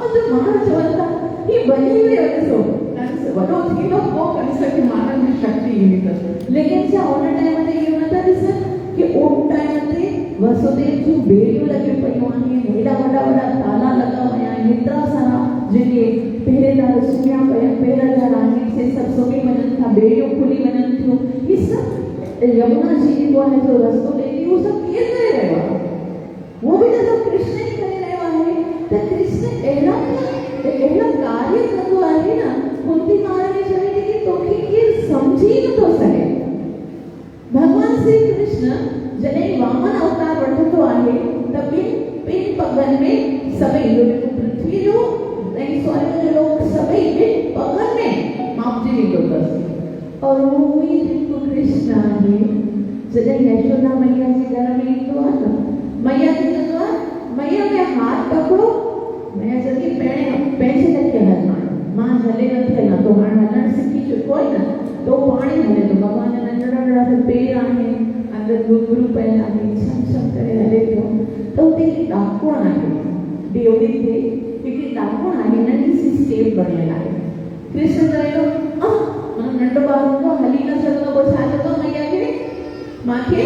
और जो मां चवंदा ये बनी हुई है सो कंस वडो थी तो को कंस के मारने में शक्ति ही नहीं लेकिन क्या उन टाइम में ये होता था कि उन टाइम में वसुदेव जो बेड़ियों लगे पईवानी हेड़ा वड़ा ताला लगा हुआ है इतना सारा जेके पहरेदार सुनिया पहरेदार आने से सब सोके मनन था बेड़ियों खुली मनन थी ये सब यमुना जी को है जो रस्तो लेती वो सब किए करे रहेगा वो भी तो कृष्ण ही करे रहेगा है तो कृष्ण एला कार्य करतो आहे ना कुंती मारने चले कि तो कि समझी न तो सके भगवान श्री कृष्ण जने वामन अवतार वठतो आहे त पिन पगन में सभई पृथ्वी जो नहीं स्वर्ग लोक सभई पिन पगन में मापजी लीधो बस और वही जिनको कृष्ण आहे जने यशोदा मैया जी घर में ईंदो आहे न मैया जी चवंदो आहे मैया के हाथ पकड़ो मैया जल्दी पैसे लगे हलना मां हले नथी हलना तो हाण हलण सिखी चुको है ना तो पानी हले तो भगवान नंढड़ा नंढड़ा से पेर आहे अंदर गुरु पहला आहे छम छम करे हले तो ते डाकोण आहे देवड़ी थे कि डाकोण आहे नंढी सी स्टेप बणियल आहे कृष्ण चयो मन नंढो बाबू को हली न सघंदो को छा तो मैया के माखे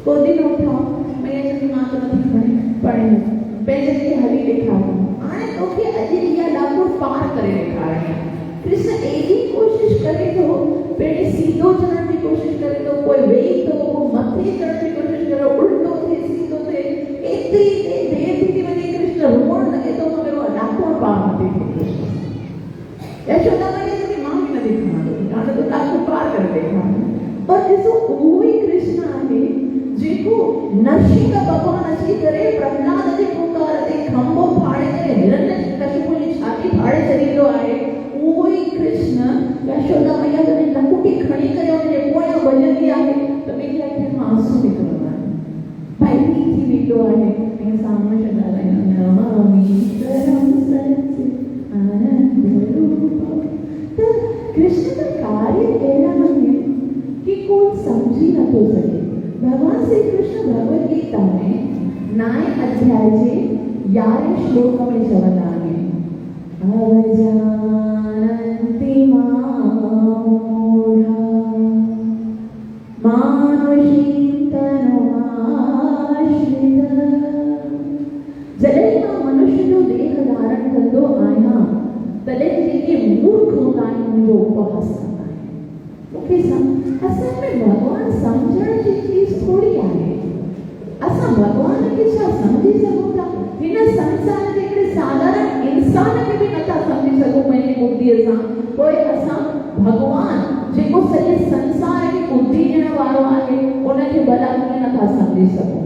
कोदी न उठो मैया जी मां तो नथी पड़े पैसे के हली दिखाओ आने तो कि अजरिया डाको पार करे दिखाए कृष्ण एक ही कोशिश करे तो पेड़े सीधो चढ़ने की कोशिश करे तो कोई वेग तो वो मथे चढ़ने की कोशिश करे उल्टो थे सीधो थे इतनी देर थी कि मैंने कृष्ण रोण लगे तो मैं वो डाको पार मथे थे यशोदा मैंने तो मां भी न दिखा दो गाने तो डाको पार कर देखा पर जैसे वही कृष्ण आहे जेको नरसिंह भगवान अची करे प्रहलाद जे पुकार ते खंबो फाड़े करे हिरण्यकशिपु जी छाती फाड़े चलींदो आहे उहोई कृष्ण यशोदा मैया जने लकुटी खणी करे उनजे पोयां बजंदी आहे त ॿिनि अखियुनि मां आंसू निकिरंदा आहिनि भई थी वेंदो आहे ऐं साम्हूं ॻाल्हाईंदा नमामि परम सच आनंद रूप त कृष्ण का कार्य अहिड़ा आहिनि कि कोई समझी नथो सघे भगवान श्री कृष्ण भगवद गीता में 9 अध्याय जे 11 श्लोक में चवंदा आहिनि अवजानन्ति मूढ़ा मानुषीं तनुमाश्रित जॾहिं मां मनुष्य जो देह धारण कंदो आहियां तॾहिं जेके मूर्ख हूंदा आहिनि मुंहिंजो उपहास कंदा आहिनि मूंखे असल में भगवान समझण जी चीज थोड़ी आहे असां भगवान खे छा समझी सघूं था हिन संसार जे हिकिड़े साधारण इंसान खे बि नथा समझी सघूं पंहिंजी बुद्धीअ सां पोइ असां भगवान जेको सॼे संसार खे बुद्धि ॾियण वारो आहे उनखे भला कीअं नथा समझी सघूं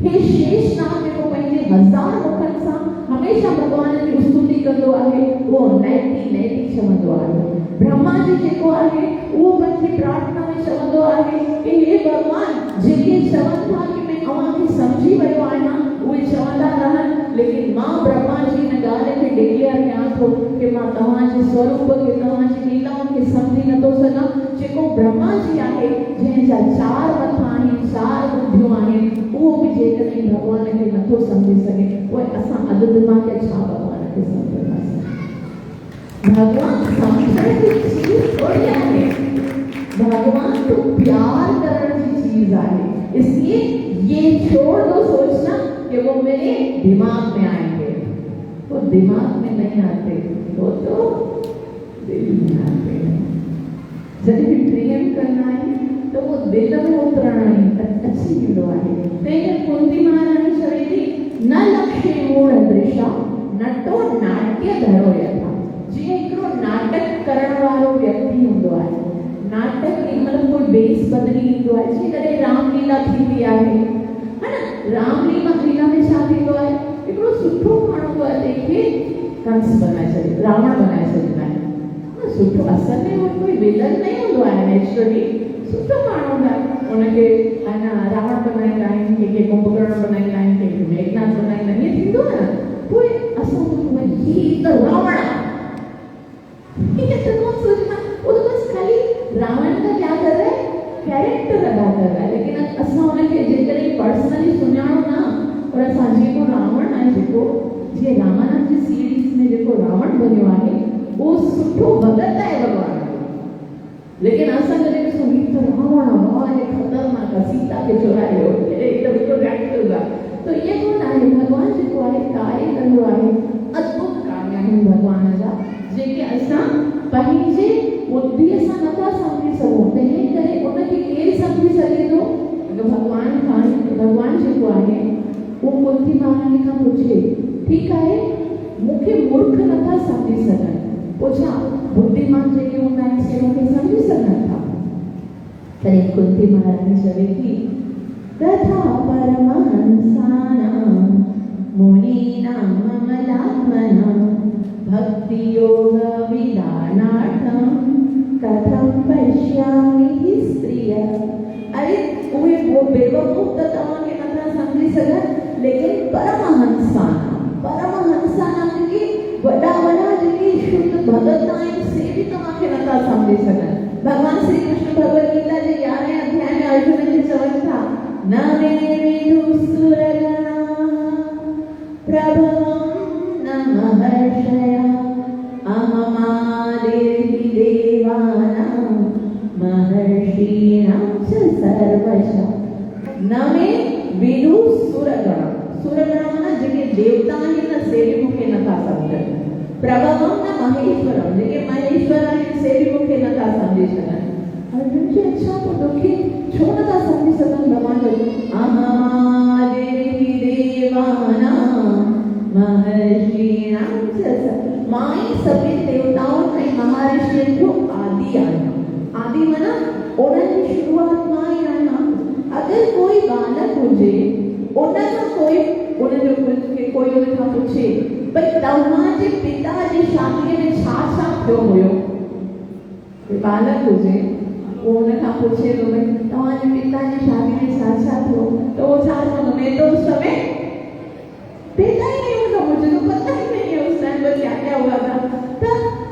हे शेष नाम जेको पंहिंजे 1000 मुखनि सां हमेशा भगवान जी स्तुति कंदो आहे उहो नैति नैति चवंदो आहे ब्रह्मा जी जेको आहे उहो पंहिंजी प्रार्थना में चवंदो आहे कि हे भगवान जेके चवनि था कि मैं अव्हांखे समझी वियो आहियां उहे चवंदा रहनि लेकिन मां ब्रह्मा जी हिन ॻाल्हि खे डिक्लेयर कयां थो कि मां तव्हांजे स्वरूप खे तव्हांजी लीलाउनि खे समझी नथो सघां जेको ब्रह्मा जी आहे जंहिंजा 4 मथा आहिनि 4 बुद्धियूं आहिनि उहो बि जेकॾहिं भगवान खे नथो समझी सघे पोइ असां अधु दिमाग़ छा भगवान खे समझंदासीं भगवान समझण की चीज थोड़ी है भगवान तो प्यार करने की चीज है इसलिए ये छोड़ दो सोचना कि वो मेरे दिमाग में आएंगे वो दिमाग में नहीं आते वो तो दिल में आते हैं जब भी प्रेम करना है तो वो दिल में उतरना है अच्छी वीडियो है लेकिन कुंती महारानी चवेती न लक्ष्य मूढ़ दृशा नटो नाट्य धरो यथा जी एकरो नाटक करण वालो व्यक्ति हुंदो आहे नाटक मतलब कोई बेस बदली ईंदो आहे जी कॾहिं रामलीला थींदी आहे है ना रामलीला में छा थींदो आहे हिकिड़ो सुठो माण्हू आहे तंहिंखे कंस बनाए छॾियो, रावण बनाए छॾींदा आहिनि। सुठो असल में उहो कोई विलन न हूंदो आहे, नेचुरली सुठो माण्हू हूंदो आहे, उनखे रावण बनाईंदा आहिनि, कंहिंखे कुंभकर्ण बनाईंदा आहिनि, कंहिंखे मेघनाथ बनाईंदा आहिनि, ईअं थींदो न। पोइ असां हीअ त रावण आहे, हीअं त कोन सोचना, वो तो बस खाली रावण का क्या कर रहा है, कैरेक्टर अदा कर रहा है। लेकिन असां उनखे जेकॾहिं पर्सनली सुञाणो न, और असां जेको रावण आहे, जेको जीअं रामायण जी सीरीज़ में जेको रावण बनियो आहे, उहो सुठो भगत आहे भॻवान जो। लेकिन असां जॾहिं ॾिसूं हीअ त रावण आहे, ख़तरनाक आहे, सीता खे चुरायो, हे त बिल्कुलु एक्टिव आहे, त इएं कोन आहे। भॻवान जेको आहे कार्य कंदो आहे, अद्भुत कार्य आहिनि भॻवान जा, जेके असां पंहिंजे बुद्धीअ सां नथा सम्झी सघूं। तंहिं करे उनखे केरु सम्झी सघे थो? भॻवान जेको आहे उहो कुंती महारानी खां पुछे, ठीकु आहे मूंखे मूर्ख नथा सम्झी सघनि, पोइ छा बुद्धिमान जेके हूंदा आहिनि से मूंखे सम्झी सघनि था? तॾहिं कुंती महारानी चवे थी, तथा परमहंसानां मुनीनां ममलात्मनां भक्ति योग विधानार्थं कथं पश्यामि स्त्रिय। अरे उहे वो बेवकूफ त तव्हांखे नथा सम्झी सघनि, लेकिन परमहंसानां जेके वॾा वॾा जेके शुद्ध भगत आहिनि से बि तव्हांखे नथा सम्झी सघनि। भगवान श्री कृष्ण भगवद गीता जे 11वें अध्याय में अर्जुन खे चवनि था, न मे विदुः सुरगणाः प्रभवं न महर्षयः अहमादिर्हि देवानां महर्षीणां च सर्वशः। न मे विदुः सुरगणाः, सुरगणाः माना जेके देवता आहिनि न से बि मूंखे नथा सम्झनि। प्रभवं न महेश्वरम, जेके महेश्वर आहिनि से बि मूंखे नथा सम्झी सघनि। अर्जुन जी अच्छा पोइ तोखे छो नथा सम्झी सघनि भॻवान जो? अहमादिर्हि देवानां महर्षीणां च सर्वशः, मां ई सभिनी देवताउनि ऐं महर्षियुनि जो आदि आहियां। आदि माना उन्हनि जी शुरूआत मां ई आहियां। अगरि कोई बालक हुजे, उनखां कोई उनखां पुछे भई तव्हांजे पिता जी शादीअ में छा छा थियो हुयो? कोई बालक हुजे, वो उनखां पुछे थो भई तव्हांजे पिता जी शादी में छा छा थियो, त वो छा चवंदो? मैं तो उस समय पिता ही नहीं होता, मुझे तो पता ही नहीं है उस टाइम पर क्या क्या हुआ था। त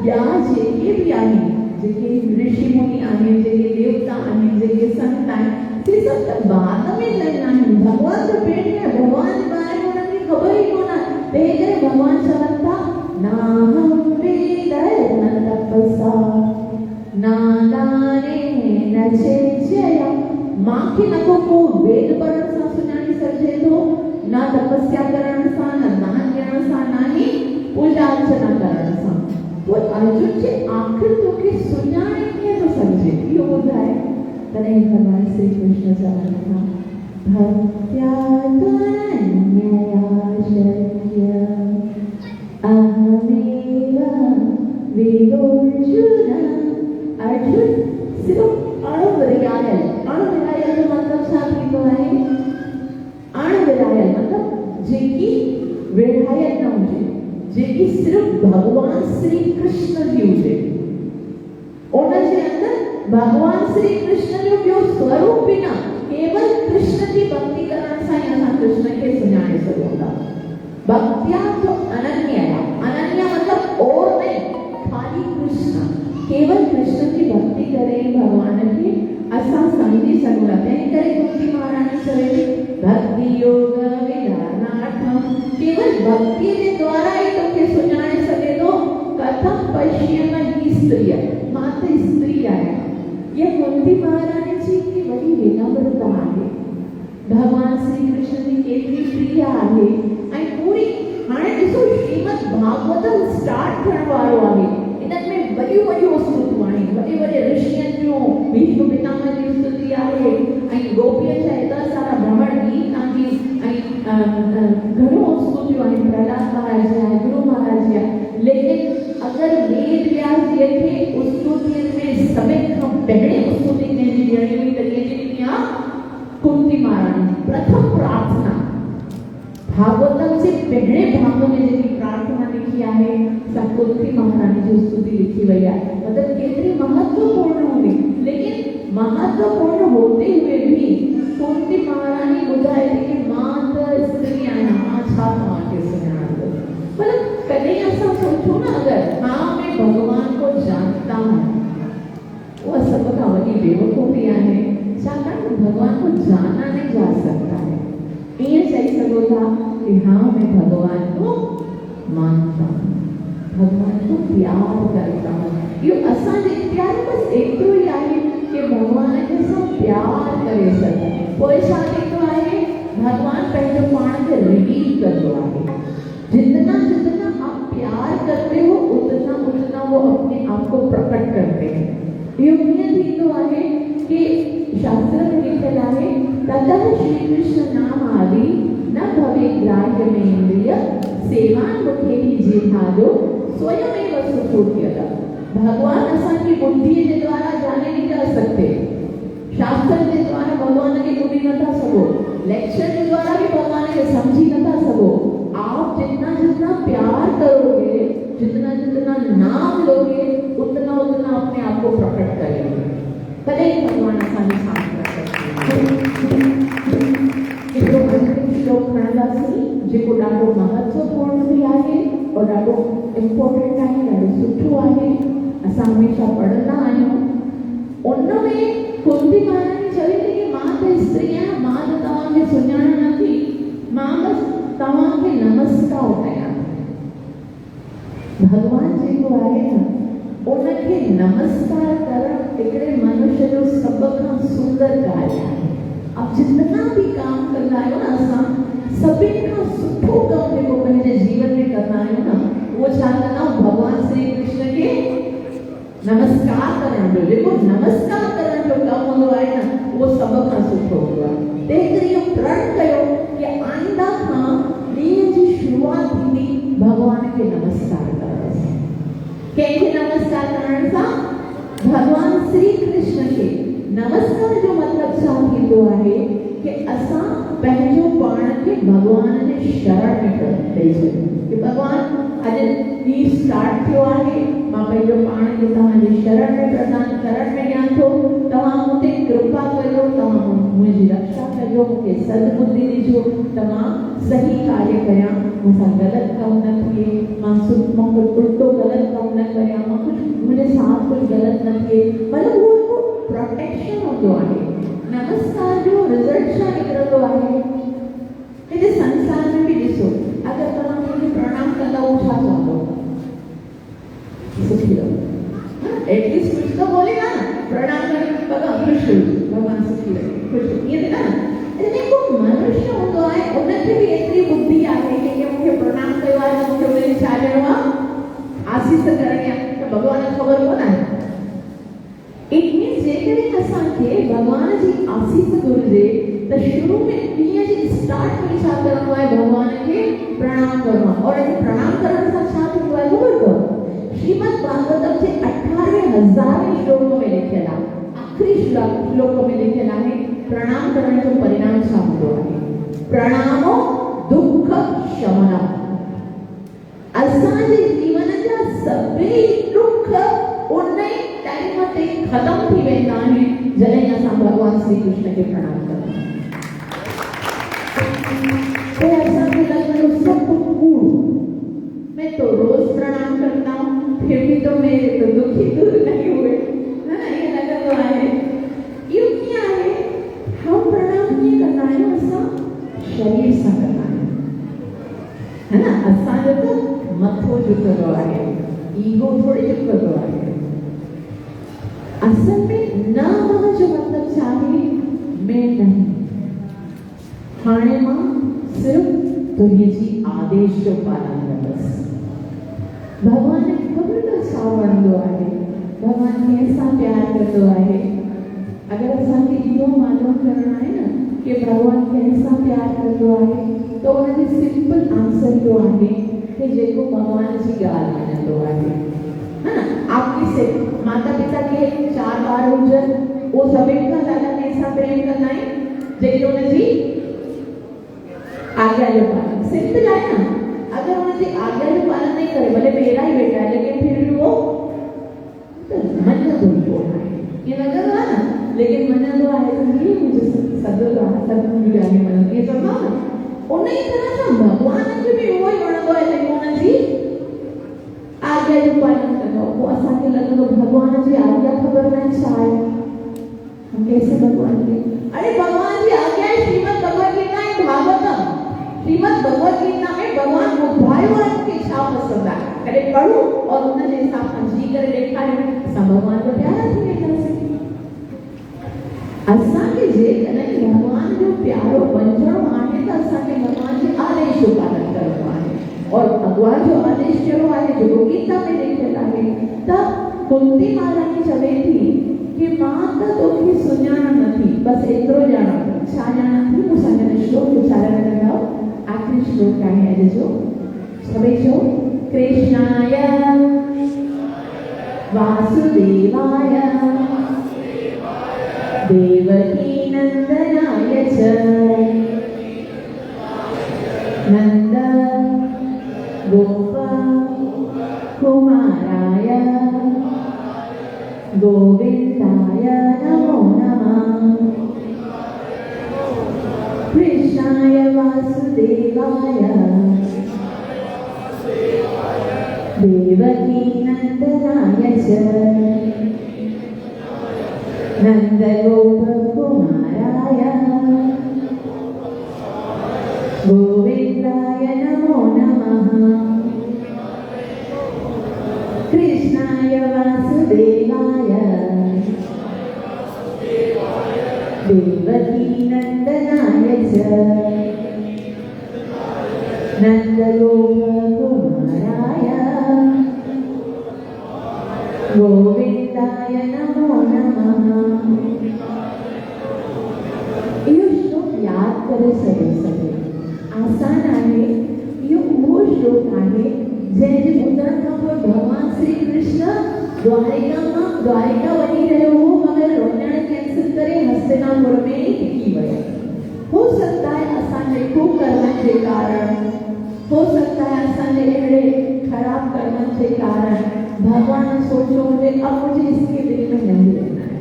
ॿिया जेके बि आहिनि, जेके ऋषि मुनि आहिनि, जेके देवता आहिनि, जेके संत आहिनि, से सभु त बाद में ॼणा आहिनि। भॻवान जो पेट में भॻवान जे बारे में उन्हनि खे ख़बर ई कोन आहे। तंहिं करे भॻवान चवनि था, नाहं वेदैर् न तपसा न दानेन चेज्यया, मांखे न को वेद पढ़ण सां सुञाणी सघिजे थो, न तपस्या करण सां, न दान ॾियण सां, न ही पूजा अर्चना करण सां। पोइ अर्जुन जे आख़िर तोखे सुञाणे कीअं थो सघिजे, इहो ॿुधाए। तॾहिं भॻवान श्री कृष्ण चवनि था, भक्त्या त्वनन्यया शक्य अहमेव वेदोऽर्जुन। अर्जुन सिर्फ अणुविरायल जो मतलब छा थींदो आहे? अणुविरायल मतलब जेकी विरायल न हुजे, जेकी सिर्फ भगवान श्री कृष्ण जी हुजे, उनजे अंदर भगवान श्री कृष्ण जो ॿियो स्वरूप बि न, केवल कृष्ण जी भक्ति करण सां ई असां कृष्ण खे सुञाणे सघूं था। भक्त्या तो अनन्या, अनन्या मतलब और नहीं, खाली कृष्ण, केवल कृष्ण की भक्ति करे भगवान खे असां समझी सघूं था। तंहिं करे कुंती महारानी चवे थी, भक्ति योग विधानार्थम, केवल भक्ति जे द्वारा ही तोखे सुञाणे सघे थो। कथं पश्यामि स्त्रिय, मां त स्त्री आहियां। यह कुंती महारानी जी की वॾी विनम्रता आहे। भगवान श्री कृष्ण जी केतिरी प्रिय आहे। ऐं पूरी हाणे ॾिसो श्रीमद भागवतम स्टार्ट थियण वारो आहे। इन्हनि में वॾियूं वॾियूं स्तुतियूं आहिनि, वॾे वॾे ऋषियनि जूं, भीष्म पितामह जी स्तुति आहे, ऐं गोपीअ जा एतिरा सारा भ्रमण गीत आहिनि, ऐं घणो स्तुतियूं आहिनि, प्रहलाद महाराज जा, गुरु महाराज जा। लेकिन अगरि वेद व्यास जीअ खे स्तुतियुनि में सभिनि खां पहिरें स्तुति कंहिंजी ॾियणी हुई त कंहिंजी ॾिनी आहे? कुंती महारानी। प्रथम प्रार्थना भागवतम से पहले भाग में जेकी प्रार्थना लिखी आहे सा कुंती महारानी जो स्तुति लिखी वही है, मतलब कितनी महत्वपूर्ण होगी। लेकिन महत्वपूर्ण होते हुए भी कुंती महारानी बुधाए थी कि माता स्त्री आना छा के सुनाना, मतलब कहीं ऐसा सोचो ना, अगर हाँ मैं भगवान को जानता हूँ, वो सब का वही बेवकूफी है, शायद भगवान को जाना नहीं जा सकता है। ये सही सको था कि हाँ मैं भगवान को मानता हूँ, भगवान को प्यार करता हूँ। ये असांजे प्यार बस एतिरो ही आहे कि भगवान के साथ प्यार करे सके। कोई शादी तो आहे भगवान पंहिंजो पाण खे रिवील कंदो आहे। जितना जितना आप प्यार करते हो उतना उतना वो अपने आप को प्रकट करते हैं। ये उम्मीद ही तो आहे कि शास्त्र में लिखल आहे ततः श्री कृष्ण नाम आदि न भवे ग्राह्य में इंद्रिय सेवान मुखे ही जिहादो स्वयमेव सुखोद्यत। भगवान असांजी बुद्धि के द्वारा जाने नहीं जा सकते, शास्त्र के द्वारा भगवान के बुद्धि न था सको, लेक्चर के द्वारा भी भगवान के समझी न था सको। आप जितना जितना प्यार करोगे, जितना जितना नाम लोगे, उतना उतना अपने आप को प्रकट करेंगे। कदे भगवान असांजी साथ कर सकते हैं। इतो अंतिम श्लोक खणंदासीं जेको ॾाढो महत्वपूर्ण भी आहे और ॾाढो इम्पोर्टेंट आहे, ॾाढो सुठो आहे, असां हमेशा पढ़ंदा आहियूं। उनमें कुंती महारानी चवे थी कि मां त स्त्री आहियां, मां त तव्हांखे सुञाण नथी, मां बसि तव्हांखे नमस्कार कयां। भगवान जेको आहे न उनखे नमस्कार करणु हिकिड़े मनुष्य जो सभ खां सुंदर कार्य आहे। अब जितना भी काम कंदा आहियूं न असां, सभिनि खां सुठो कमु जेको पंहिंजे जीवन में कंदा आहियूं न, उहो छा कंदा आहियूं? भगवान श्री कृष्ण खे नमस्कार करण जो, जेको नमस्कार करण जो कमु हूंदो आहे न, उहो सभ खां सुठो हूंदो आहे। तंहिं करे इहो प्रण कयो कि आईंदा खां ॾींहं जी शुरूआत थींदी भगवान खे नमस्कार करण सां। कंहिंखे नमस्कार करण सां? भगवान श्री कृष्ण खे। नमस्कार जो मतलब छा थींदो आहे कि असां पंहिंजो पाण खे भगवान जे शरण में ॾेई छॾियूं कि भगवान अॼु ॾींहुं स्टार्ट थियो आहे, मां पंहिंजो पाण खे तव्हांजे शरण में प्रदान करण में ॾियां थो। तव्हां मूं ते कृपा कयो, तव्हां मुंहिंजी रक्षा कजो, मूंखे सद्बुद्धि ॾिजो त मां सही कार्य करियां, मूंसां ग़लति कमु न थिए, मां कुझु उल्टो ग़लति कमु न करियां, मां कुझु मुंहिंजे साथ कुझु ग़लति न थिए। मतिलबु उहो प्रोटेक्शन होतो आहे। नमस्कार जो रिजल्ट छा निकरंदो आहे? हिते संसार में भी ॾिसो, अगर तव्हां मूंखे प्रणाम कंदा हो छा चवंदो? सुखी रहो। एटलीस्ट कुछ तो बोलेगा ना, प्रणाम करे भगवान खुश हो, भगवान सुखी रहे, खुश ये देना ना। जेको मनुष्य होतो आहे उनखे भी एतिरी बुद्धि आहे कि मूंखे प्रणाम कयो आहे त मूंखे उनखे छा ॾियणो आहे? आसीस करणी आहे, त भगवान खे ख़बर कोन आहे। इतनी जेकॾहिं असांखे भगवान जी आसीस घुरिजे त शुरू में ॾींहं जी स्टार्ट में छा करिणो आहे? भगवान खे प्रणाम करिणो आहे। और इन प्रणाम करण सां छा थींदो आहे ख़बर अथव? श्रीमद् भागवतम जे 18,000 श्लोक में लिखियल आहे, आखिरी श्लोक में लिखियल आहे प्रणाम करण जो परिणाम छा हूंदो आहे? प्रणामो दुख शमनम। असांजे जीवन जा सभई दुख उन टाइम ते खत्म थी वेंदा आहिनि जॾहिं असां भगवान श्री कृष्ण खे प्रणाम कंदा आहियूं। तो असांखे लॻंदो सभु कूड़, मैं तो रोज प्रणाम करता हूँ, फिर भी तो मेरे तो दुखी दूर नहीं हुए, है ना? ये लगंदो आहे। इहो कीअं आहे? हम प्रणाम कीअं कंदा आहियूं? असां शरीर सां कंदा आहियूं, है ना? असांजो त मथो झुकंदो आहे, ईगो थोड़ी झुकंदो आहे। असल में न जो मतलब छा आहे? मैं नहीं, हाणे मां सिर्फ तुंहिंजी आदेश जो पालन कंदसि। भगवान खे ख़बर त छा वणंदो आहे, भगवान कंहिंसां प्यार कंदो आहे। अगर असांखे इहो मालूम करणो आहे न कि भगवान कंहिंसां प्यार कंदो आहे त उनजो सिंपल आंसर इहो आहे कि जेको भगवान जी ॻाल्हि मञंदो आहे, है ना? आपके से माता पिता के 4 ॿार हुजनि, उहो सभिनि खां ज़्यादा कंहिंसां प्रेम कंदा आहिनि? जेके उनजी आज्ञा जो पालन। सिंपल है ना। अगर उनकी आज्ञा का पालन नहीं करे, भले मेरा ही बेटा है लेकिन फिर भी वो मन में बोल रहा है, ये लगा रहा ना, लेकिन मन में रहा है तो ये मुझे सदर रहा सब मुझे आगे मन ये सब ना उन्हें इतना सा भगवान के भी वो ही बड़ा है, लेकिन उन्हें जी आज्ञा का पालन करना वो आसान के लगे तो भगवान जी आज्ञा खबर नहीं चाहे हम कैसे भगवान के, अरे भगवान जी आज्ञा है श्रीमद् भगवद गीता है, भागवतम श्रीमद् भगवद गीता में भगवान बुद्धायवान की इच्छा पसंद है, करे पढ़ो और उन्हें जैसा जी करे देखा है सब भगवान को प्यारा थी नहीं कर सकती। असा के जे कने भगवान जो प्यारो बंजरो आहे तो असा के भगवान के आदेश को पालन करवा है, और भगवान जो आदेश करो आहे जो गीता में लिखेला है, तब कुंती माता ने चले थी कि माता तो की सुन्याना नहीं, बस एतरो जाना छा जाना थी, वो संगे श्लोक उच्चारण लगाओ, आखिरी श्लोक का है जो सभी जो कृष्णाय वासुदेवाय देवकी नंदनाय च नंद गोप कुमाराय गोविंदाय नमो नमः। कृष्णाय वासुदेवाय देवकी नंदनाय च नंद गोप कुमाराय गोविंदाय नमो नमः। कृष्णाय वासुदेवाय देवकी नंदनाय च नंद गोप कुमाराय गोविंदाय नमो नमः। यो श्लोक याद करे सगळे आसान आहे, यो वो श्लोक आहे जे ॿुधण खां पोइ भगवान श्री कृष्ण द्वारिका वञी रहियो हो, मगर रोजण कैंसिल करे हस्तिनापुर में ही टिकी वियो। हो सकता है असांजे खूब कर्मनि जे कारण, हो सकता है असांजे अहिड़े खराब कर्मनि जे कारण भगवान सोचो मुझे अब मुझे इसके दिल में नहीं रहना है,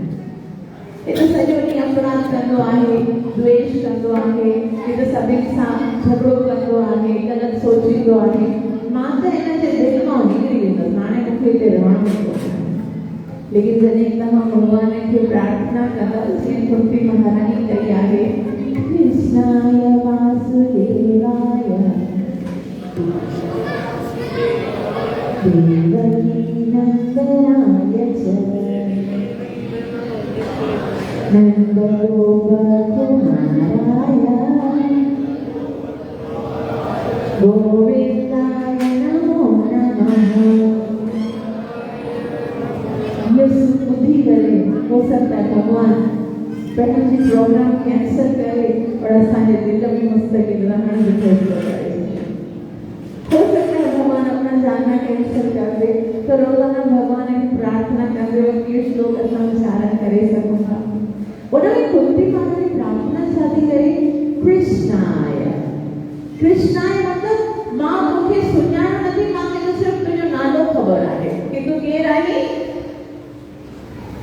ये तो सॼो ॾींहुं अपराध कंदो आहे, द्वेष कंदो आहे, ये तो सभिनि सां झगड़ो कंदो आहे, ग़लति सोचींदो आहे, मां त हिन जे दिल मां निकिरी वेंदसि, हाणे मूंखे हिते रहणो कोन्हे। लेकिन जॾहिं तव्हां भगवान खे प्रार्थना कंदसि, कुंती महारानी कई आहे कृष्णाय वासुदेवाय देवकी नंदनाय च नंद गोप कुमाराय गोविंदाय नमो नमः। ये बुद्धि करे, हो सकता है भगवान पहले प्रोग्राम कैंसिल करे और असांजे दिल में मुस्तकिल रहण जो फैसलो करे। हो सकता है भगवान अपना जानना कैंसिल कर दे, तो रोजाना भगवान की प्रार्थना करते वक्त ये श्लोक असां उच्चारण करे सकूं था। उन्होंने कुंती माता की प्रार्थना शादी करी कृष्णाय, कृष्णाय मतलब मां मूंखे सुञाण नथी, मां खे तो सिर्फ तुंहिंजो नालो ख़बर आहे कि तूं केर आहीं,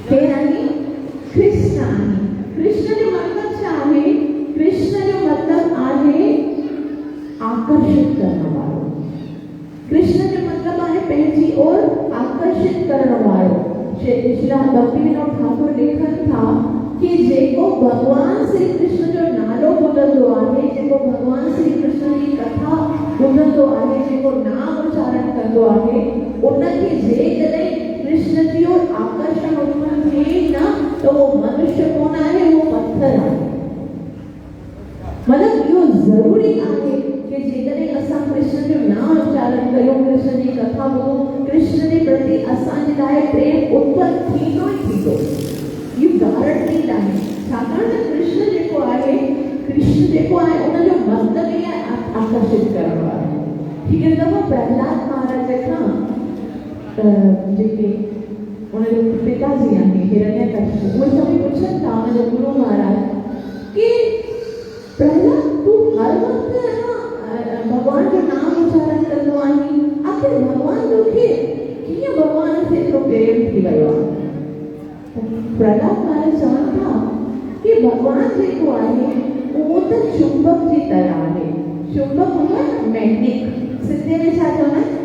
केर आहीं, कृष्ण आहीं। कृष्ण जो मतलब छा आहे, कृष्ण जो मतलब आहे आकर्षित करने वालो, कृष्ण जो मतलब आहे पंहिंजी ओर आकर्षित करने वालो। श्री भक्तिविनोद ठाकुर लिखनि था कि जेको भगवान श्री कृष्ण जो नालो ॿुधंदो आहे, जेको भगवान श्री कृष्ण जी कथा ॿुधंदो आहे, जेको नाम उच्चारण कंदो आहे, उनखे जेकॾहिं कृष्ण जी ओर आकर्षण उत्पन्न थिए न, तो वो मनुष्य कोन आहे, वो पत्थर आहे। मतलब इहो ज़रूरी आहे कि जेकॾहिं असां कृष्ण जो नाम उच्चारण कयूं, कृष्ण जी कथा ॿुधूं, कृष्ण जे प्रति असांजे लाइ प्रेम उत्पन्न थींदो ई थींदो। ये गारंटी आहे, छाकाणि त कृष्ण जेको आहे, कृष्ण जेको आहे उनजो मतिलबु ई आहे आकर्षित करण वारो। ठीक है, दफ़ो प्रहलाद महाराज खां जेके उनजो पिताजी आहे हिरण्यकश्यप, उहे सभई पुछनि था उनजो गुरु महाराज कि प्रहलाद तूं हर वक़्तु भगवान जो नाम उच्चारण कंदो आहीं, आखिर भगवान तोखे कीअं भगवान से एतिरो प्रेम थी वियो आहे? प्रहलाद महाराज चवनि था कि भगवान जेको आहे उहो त चुंबक जी तरह आहे। चुंबक हूंदो आहे न मैग्नेट, सिंधीअ में छा चवंदा आहिनि?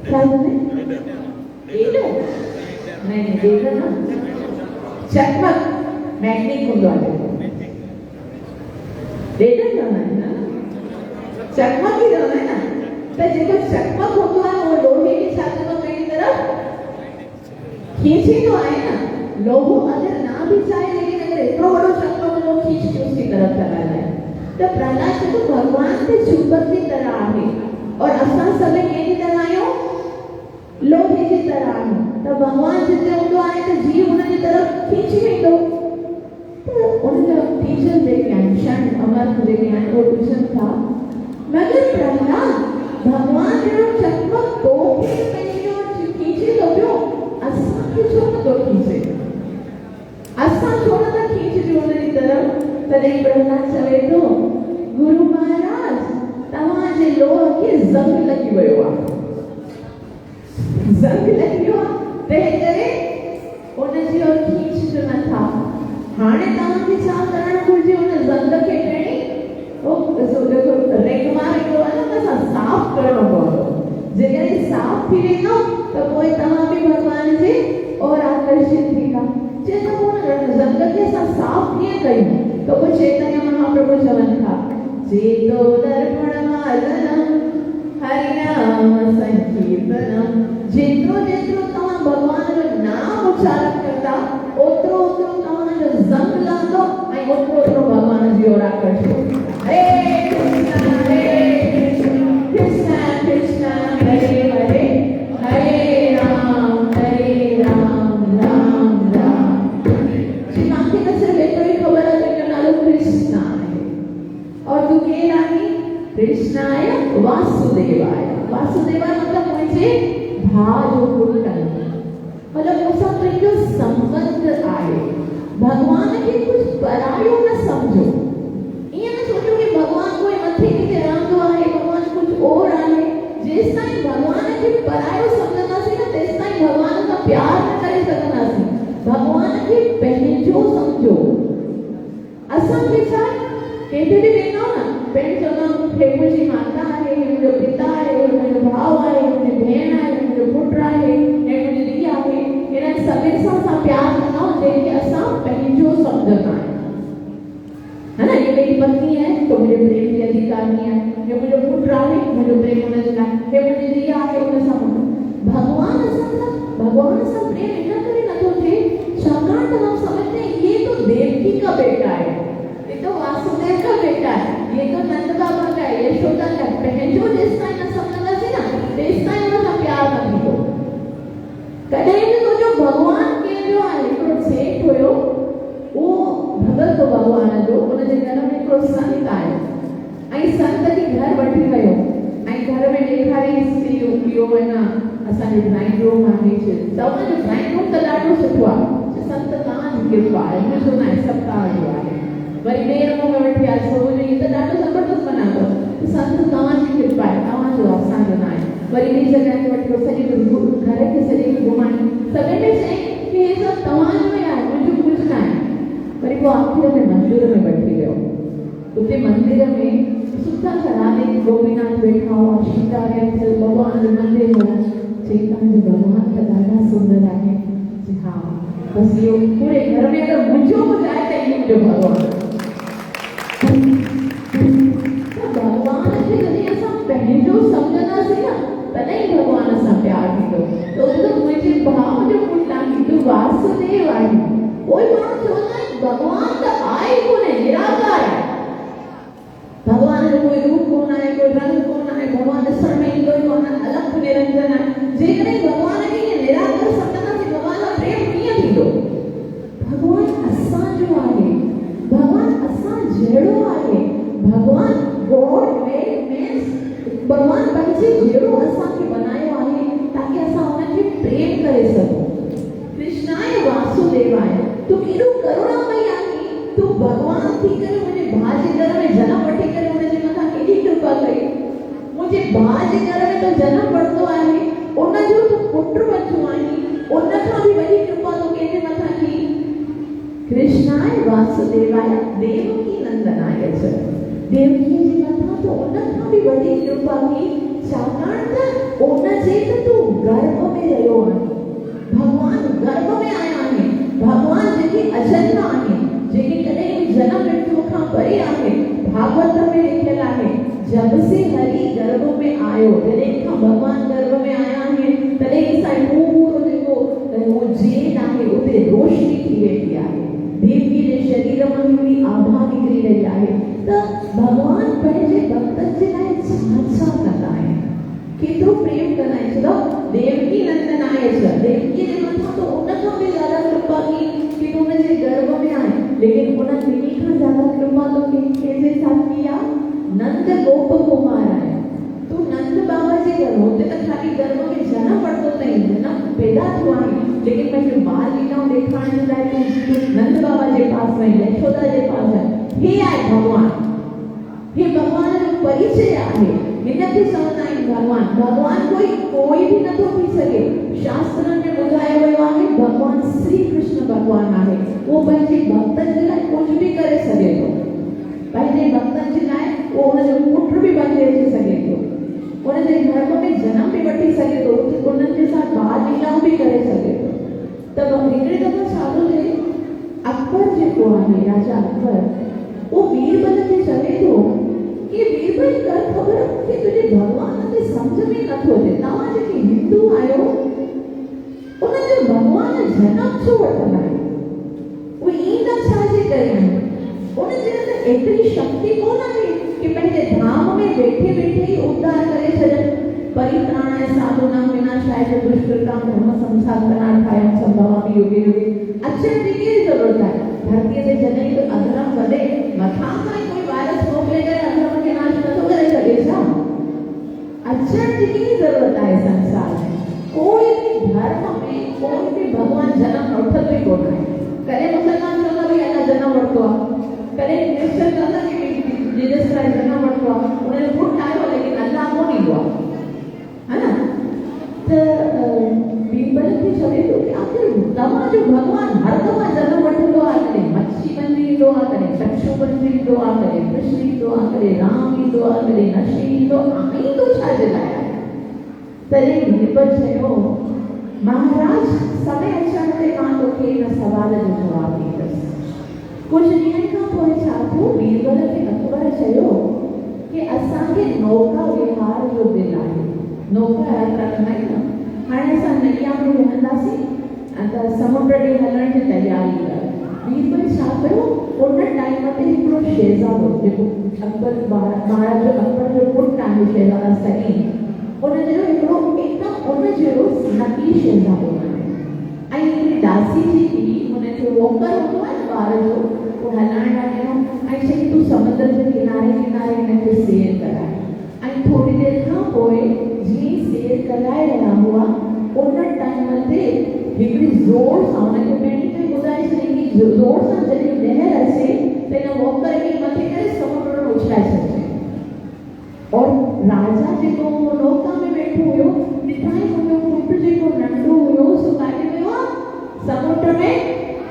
छा चवंदा आहिनि? ॾेढो? नहीं ॾेढो न, चकमक मैग्नेट हूंदो आहे। ॾेढो चवंदा आहिनि न, चकमक ई चवंदा आहिनि न। त जेको चकमक हूंदो आहे उहो लोहे खे छा कंदो पंहिंजी तरफ खींचींदो आहे न। लोहो अगर ना भी चाहे, लेकिन अगर एतिरो वॾो चकमक हुनजो खींच के उसकी तरफ कराए। त प्रहलाद चयो भगवान ते चुंबक जी तरह आहे और असां सभई कंहिंजी तरह आहियूं? लोहे जी तरह आहियूं। त भगवान जिते हूंदो आहे त जीव हुनजी तरफ खींची वेंदो। त उनजा टीचर जेके आहिनि, क्षण अमर्थ जेके आहिनि, उहो पुछनि था मगर प्रहलाद भगवान जहिड़ो चकमक तोखे पंहिंजी ओर खींचे थो पियो, असांखे छो नथो खींचे? असां छो नथा खींचजूं हुनजी तरफ़? तॾहिं प्रहलाद चवे थो गुरु महाराज तव्हांजे लोह खे ज़ंग लॻी वियो आहे। ज़ंग लॻी वियो आहे तंहिं करे हुनजी ओर खींचजो नथा। हाणे तव्हांखे छा करणु घुरिजे? हुन ज़ंग खे खणी रेगमार ईंदो आहे न, असां साफ़ करणो पवंदो। जेकॾहिं साफ़ थी वेंदो त पोइ तव्हां बि भॻवान जे और आकर्षित थींदा। चेतो ज़ंग खे असां साफ़ कीअं कयूं? त पोइ चैतन्य महाप्रभु चवनि था चेतो दर्पण मार्दनम हरिनाम संकीर्तनम। जेतिरो जेतिरो तव्हां भॻवान जो नाम उच्चारण कंदा ओतिरो ओतिरो तव्हांजो ज़ंग लहंदो ऐं ओतिरो ओतिरो भॻवान जी ओर आकर्षित थींदा। हरे कृष्ण कृष्ण कृष्ण हरे हरे, हरे राम राम राम। जी तव्हांखे त सिर्फ़ु एतिरो ई ख़बर आहे तुंहिंजो नालो कृष्ण आहे और तूं केरु आहीं? कृष्णाय वासुदेवाय। वासुदेवाय मतलब मुंहिंजे भाउ जो पुटु आहे, मतलब मूंसां तुंहिंजो संबंध आहे। भगवान खे कुझु परायो न समझो। ईअं न सोचो कि भगवान कोई मथे किथे रहंदो आहे, भगवान कुझु और आहे। जेसिताईं भगवान खे परायो समझंदासीं न तेसिताईं भगवान सां प्यार न करे सघंदासीं। भगवान खे पंहिंजो समझो। असांखे छा केॾे बि वेंदा न पहिरीं चवंदा हे मुंहिंजी माता आहे, हे मुंहिंजो पिता आहे, हे मुंहिंजो भाउ आहे, हे मुंहिंजी भेण आहे, हे मुंहिंजो पुटु आहे, हे मुंहिंजी धीउ आहे। हिननि सभिनि सां असां प्यार कंदा आहियूं जंहिंखे असां पंहिंजो समझंदा आहियूं, है ना। ये मेरी पत्नी है तो मुझे प्रेम की अधिकारी है, ये मुझे पुत्र आहे मुझे प्रेम होना चाहिए, ये मुझे दिया है उन्हें सब। भगवान सा प्रेम इतना करे न तो थे छाकाण तो हम समझते हैं ये तो देवकी का बेटा है, ये तो वासुदेव का बेटा है, ये तो नंद बाबा का है, यशोदा का। पहले जिसताई न समझना से ना तेसताई उनका प्यार न थींदो। कॾहिं बि तो जो भगवान के जो आहे हिकिड़ो सेठ हुयो, वो भगत भगवान जो उनजे घर में हिकिड़ो संत आयो ऐं संत खे घर वठी वियो ऐं घर में ॾेखारियईंसि कि इहो आहे न असांजो ड्राइंग रूम आहे। तव्हांजो ड्राइंग रूम त ॾाढो सुठो आहे। संत तव्हांजी कृपा आहे, मुंहिंजो न आहे, सभु तव्हांजो आहे। वरी ॿिए रूम में वठी आयो, इहो त ॾाढो ज़बरदस्त बनायो। संत तव्हांजी कृपा आहे, तव्हांजो असांजो न आहे। वरी ॿी जॻह ते वठी सॼे घर खे सॼे घुमाई, सभिनी में चई कि हे सभु तव्हांजो ई आहे, मुंहिंजो कुझु न आहे। वरी वो आखिर में मंदिर में बैठी वियो। उते मंदिर में सुठा राधे गोपीनाथ बैठा हुआ, सीताराम भगवान जो मंदिर हो। चैतन्य भगवान त ॾाढा सुंदर आहे। हाँ बस इहो पूरे घर में अगर मुंहिंजो ॿुधाए त इहो मुंहिंजो भगवान। भगवान खे जॾहिं असां पंहिंजो सम्झंदासीं न तॾहिं भगवान सां प्यार थींदो। त मुंहिंजे भाउ जो पुटु आहे, तूं वासुदेव आहे। कोई माण्हू चवंदा आहिनि भगवान त आहे कोन्हे, निराकार आहे। भगवान जो कोई रूप कोन आहे, कोई रंग कोन आहे, भगवान ॾिसण में ईंदो ई कोन आहे, अलॻ निरंजन आहे। जेकॾहिं भगवान खे ईअं निराकार सम्झंदासीं भगवान सां प्रेम कीअं थींदो? भगवान असांजो आहे, भगवान असां जहिड़ो आहे। भगवान गॉड मेड मीन्स भगवान पंहिंजे जहिड़ो असांखे बनायो आहे ताकि असां हुनखे प्रेम करे सघूं। कृष्णाय वासुदेवाय। तू केॾो करुणामय आहीं, तू भगवान थी करे मुंहिंजे भाउ जे घर में जनम वठी करे हुनजे मथां केॾी कृपा कृपा कई मुझे भाउ जे घर में तो जनम वठंदो आहे उन जो तो पुत्र वठो आहीं उन खां भी वॾी कृपा तो कंहिंजे मथां की कृष्णाय वासुदेवाय देवकी नंदनाय च देवकी जे मथां तो उन खां भी वॾी कृपा की छाकाणि त उन जे त तूं गर्भ में रहियो आहीं भगवान गर्भ में आया आहिनि भगवान जेके अजन्मा आहिनि जेके कॾहिं जनम मृत्यु खां परे आहे भागवत में लिखियल आहे जब से हरि गर्भ में आयो जॾहिं खां भगवान गर्भ में आया आहिनि तॾहिं सां पूरो जेको वो जेल आहे उते रोशनी थी वेंदी आहे देवकी जे शरीर में भी आभा निकिरी रही आहे त भगवान पंहिंजे भक्तनि जे लाइ छा कंदा आहिनि केतिरो प्रेम कंदा आहिनि छो देवकी नंदनाय च देवकी जे मथां तो उन खां भी ज्यादा कृपा की कि उन जे गर्भ में आए लेकिन उन ॿिन्ही खां ज्यादा कृपा तो कंहिंजे साथ की आहे नंद गोप कुमार आहे तू नंद बाबा जे घर होते त खाली गर्भ में जनम वठंदो अथई जनम पैदा थियो आहे लेकिन पंहिंजो बाल लीलाऊं ॾेखारण लाइ तू नंद बाबा जे पास वई यशोदा जे पास हे आहे भगवान हे भगवान जो परिचय आहे हिनखे चवंदा आहिनि भगवान भगवान कोई भी नथो थी सघे शास्त्रनि में ॿुधायो वियो आहे भगवान श्री कृष्ण भगवान आहे वो पंहिंजे भक्तनि जे लाइ कुझु भी करे सघे थो पंहिंजे भक्तनि जे लाइ वो हुनजो पुत्र भी बणिजी अची सघे थो उनजे गर्भ में जनम भी वठी सघे थो उन्हनि जे साथ बाल लीलाऊं भी करे सघे थो त हिकिड़े दफ़ो छा थो थिए अकबर जेको आहे राजा अकबर वो बीरबल खे चवे थो कि बीरबल कर ख़बर कि तुझे भगवान ते समझ में नथो अचे तव्हां जेके हिंदू आहियो उनजो भगवान जनम छो वठंदा आहिनि उहे ईंदा छाजे करे आहिनि उनजे अंदरि एतिरी शक्ति कोन आहे कि पंहिंजे धाम में वेठे वेठे ई उद्धार करे छॾनि परित्राणाय साधूनां विनाशाय च दुष्कृतां धर्म संस्थापनार्थाय संभवामि युगे युगे अचण जी कहिड़ी ज़रूरत आहे धरतीअ ते जॾहिं बि अधर्म वधे मथां खां ई कोई वायरस मोकिले करे अधर्म खे नाश नथो करे सघे छा अचण जी कहिड़ी ज़रूरत आहे संसार में कोई भी धर्म में कोई भी भगवान जनम वठंदो ई कोन आहे कॾहिं मुसलमान चवंदा भई अलाह जनम वरितो आहे कॾहिं क्रिश्चन चवंदा कि जीसस क्राइस्ट जनम वरितो आहे उनजो पुटु आयो लेकिन अलाह कोन ईंदो आहे है ना त बीरबल खे चवे थो कि आख़िर तव्हांजो भगवान हर दफ़ा जनम वठंदो आहे कॾहिं मच्छी बनी ईंदो आहे कॾहिं चक्षु बनी ईंदो आहे कॾहिं कृष्ण ईंदो आहे कॾहिं राम ईंदो आहे कॾहिं नशी ईंदो ईंदो छाजे लाइ आहे तॾहिं बीरबल चयो महाराज समय अचण ते मां तोखे हिन सवाल जो जवाबु ॾींदसि कुझु ॾींहंनि खां पोइ छा थियो बीरबल खे अकबर चयो कि असांखे नौका विहार जो दिलि आहे नौका यात्रा कंदा आहियूं न हाणे असां नैया में वेहंदासीं त समुंड ॾे हलण जी तयारी कर बीरबल छा कयो उन टाइम ते हिकिड़ो शहज़ादो जेको अकबर महाराज जो अकबर जो पुटु आहे शहज़ादा सलीम उनजो हिकिड़ो एकदम उन जहिड़ो नकली शहज़ादो आहे ऐं हिकिड़ी दासी जी धीउ हुनखे वोकर हूंदो आहे ॿार जो उहो हलाइण लाइ ॾिनो ऐं चई तूं समुंड जे किनारे किनारे हिनखे सैर कराए ऐं थोरी देरि खां पोइ जीअं सैर कराए रहिया हुआ उन टाइम ते हिकिड़ी ज़ोर सां हुनखे पहिरीं त ॿुधाए छॾी कि ज़ोर सां जॾहिं लहर अचे त हिन वोकर खे मथे करे समुंड में उछाए छॾिजे और राजा जेको नौका में वेठो हुयो ॾिठाई हुयो पुटु जेको नंढो हुयो सो काॾे वियो आहे समुंड में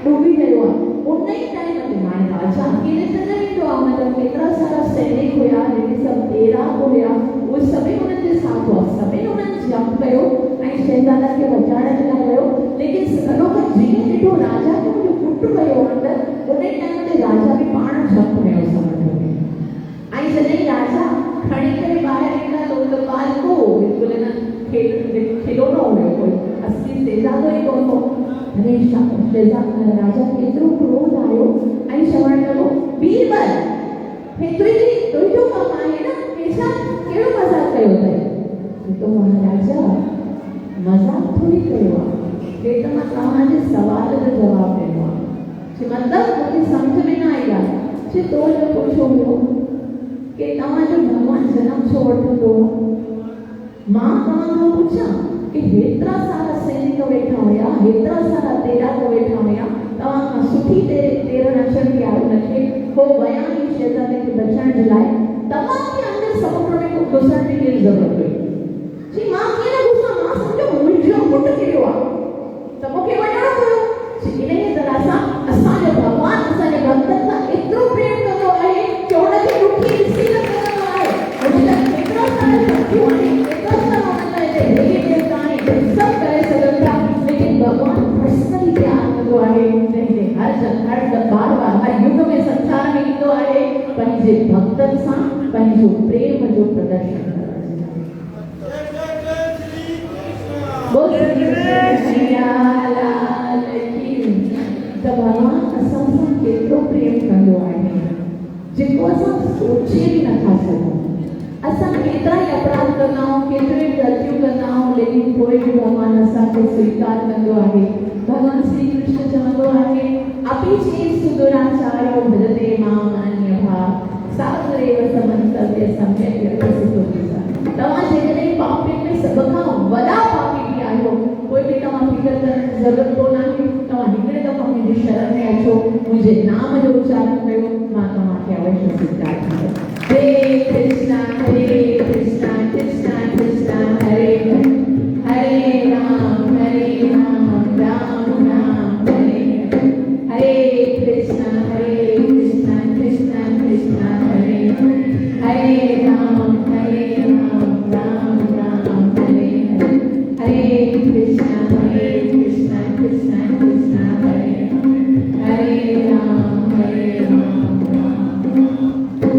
डूबी वियो आहे उन ई टाइम ते हाणे राजा अकेले त न ईंदो आहे मतिलबु केतिरा सारा सैनिक हुया जेके सभु तैराक हुया उहे सभई हुननि जे साथ हुआ सभई हुननि जंप कयो ऐं शहज़ादा खे बचाइण जे लाइ वियो लेकिन सलोक जीअं ॾिठो राजा खे मुंहिंजो पुटु वियो अंदरि उन टाइम ते राजा बि पाण जंप कयो समुंड में ऐं जॾहिं राजा खणी करे ॿाहिरि ईंदा त उहो बालको बिल्कुलु हिन खिलौनो हुयो कोई असली शहज़ादो ई कोन हो अरे राजा खे एतिरो क्रोध आयो ऐं चवणु लॻो बीरबल हे तुंहिंजो कमु आहे न पेशा कहिड़ो मज़ाक कयो अथई तो महाराजा मज़ाक थोरी कयो आहे हे त मां तव्हांजे सवाल जो जवाबु ॾिनो आहे मतिलबु मूंखे सम्झ में न आई आहे तो पुछो हुयो कि तव्हांजो भगवान जनम छो वठंदो मां तव्हां खां पुछां कि हेतिरा सारा सैनिक वेठा हुया हेतिरा सारा तैराक वेठा हुया तव्हां खां सुठी तेरनि अचनि खे आयो नथे हो विया ई शहज़ादे खे बचाइण जे लाइ तव्हांखे अंदरि समुंड गुस्साने की जरूरत हुई जी मां कीअं न गुस्सा मां सम्झो मुंहिंजो पुटु कहिड़ो आहे त मूंखे वञणो पियो इन ई तरह सां असांजो भॻवानु असांजे भक्तनि सां एतिरो प्रेम कंदो आहे कि हुनखे ॾुखी ॾिसी न सघंदो आहे हुनखे एतिरो सारा शक्तियूं आहिनि एतिरो सारा हुननि लाइ देवी देवता आहिनि सभु करे सघनि था लेकिन भॻवानु पर्सनली प्यार कंदो आहे हर बार हर युग में संसार में ईंदो आहे पंहिंजे भक्तनि सां पंहिंजो प्रेम जो प्रदर्शन त भॻवानु असां सां केतिरो प्रेम कंदो आहे जेको असां सोचे बि नथा सघूं असां केतिरा ई अपराध कंदा आहियूं केतिरे ग़लतियूं कंदा आहियूं लेकिन पोइ बि भॻवानु असांखे स्वीकार कंदो आहे भॻवानु श्री कृष्ण चवंदो आहे अपि चेत् सुदुराचारो भजते मां अन्यथा सागरेव समन्तव्य सम्यक् व्यवसितो तव्हां जेकॾहिं पापियुनि में सभ खां वॾा पापी बि आहियो कोई बि तव्हां फिकर करण जी ज़रूरत कोन आहे तव्हां हिकिड़े दफ़ो मुंहिंजी शरण में अचो मुंहिंजे नाम जो उच्चारण कयो मां तव्हांखे अवश्य स्वीकार कंदमि हरे कृष्णा कृष्ण कृष्ण हरे हरे राम राम राम हरे हरे कृष्ण कृष्ण कृष्ण हरे हरे राम राम राम हरे हरे कृष्ण कृष्ण कृष्ण हरे हरे राम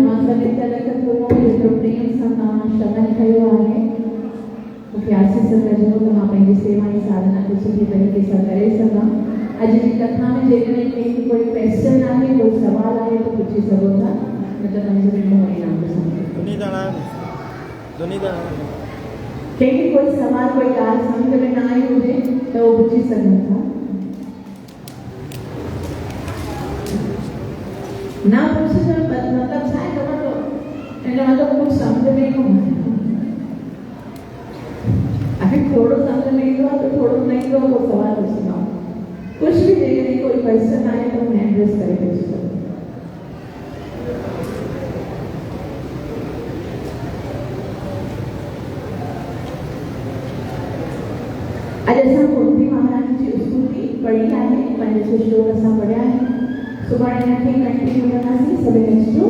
मां सभिनी तरह थोरो जेतिरो प्रेम सां तव्हां श्रवण कयो आहे मूंखे आसीस कजो त मां पंहिंजी सेवा ऐं साधना खे सुठी तरीक़े सां करे सघां अॼु जी कथा में जेकॾहिं कंहिंखे कोई क्वेश्चन आहे कोई सवाल आहे त पुछी सघो था न त पंहिंजो हरे नाम जो कंहिंखे कोई सवाल कोई ॻाल्हि सम्झ में न आई हुजे त उहो पुछी सघनि था न पुछी मतिलबु छा आहे ख़बर अथव हिन जो मतिलबु कुझु सम्झ में ई कोन आखिर थोरो सम्झ में ईंदो आहे त थोरो न ईंदो आहे पोइ सवाल पुछंदा आहियूं कुछ भी जेकॾहिं कोई क्वेश्चन आए तो हैंड रेस करे पूछ लो अॼु असां कुंती महारानी जी स्तुति पढ़ी आहे 5 श्लोक असां पढ़िया आहिनि सुभाणे हिनखे कंटिन्यू कंदासीं सभई अचिजो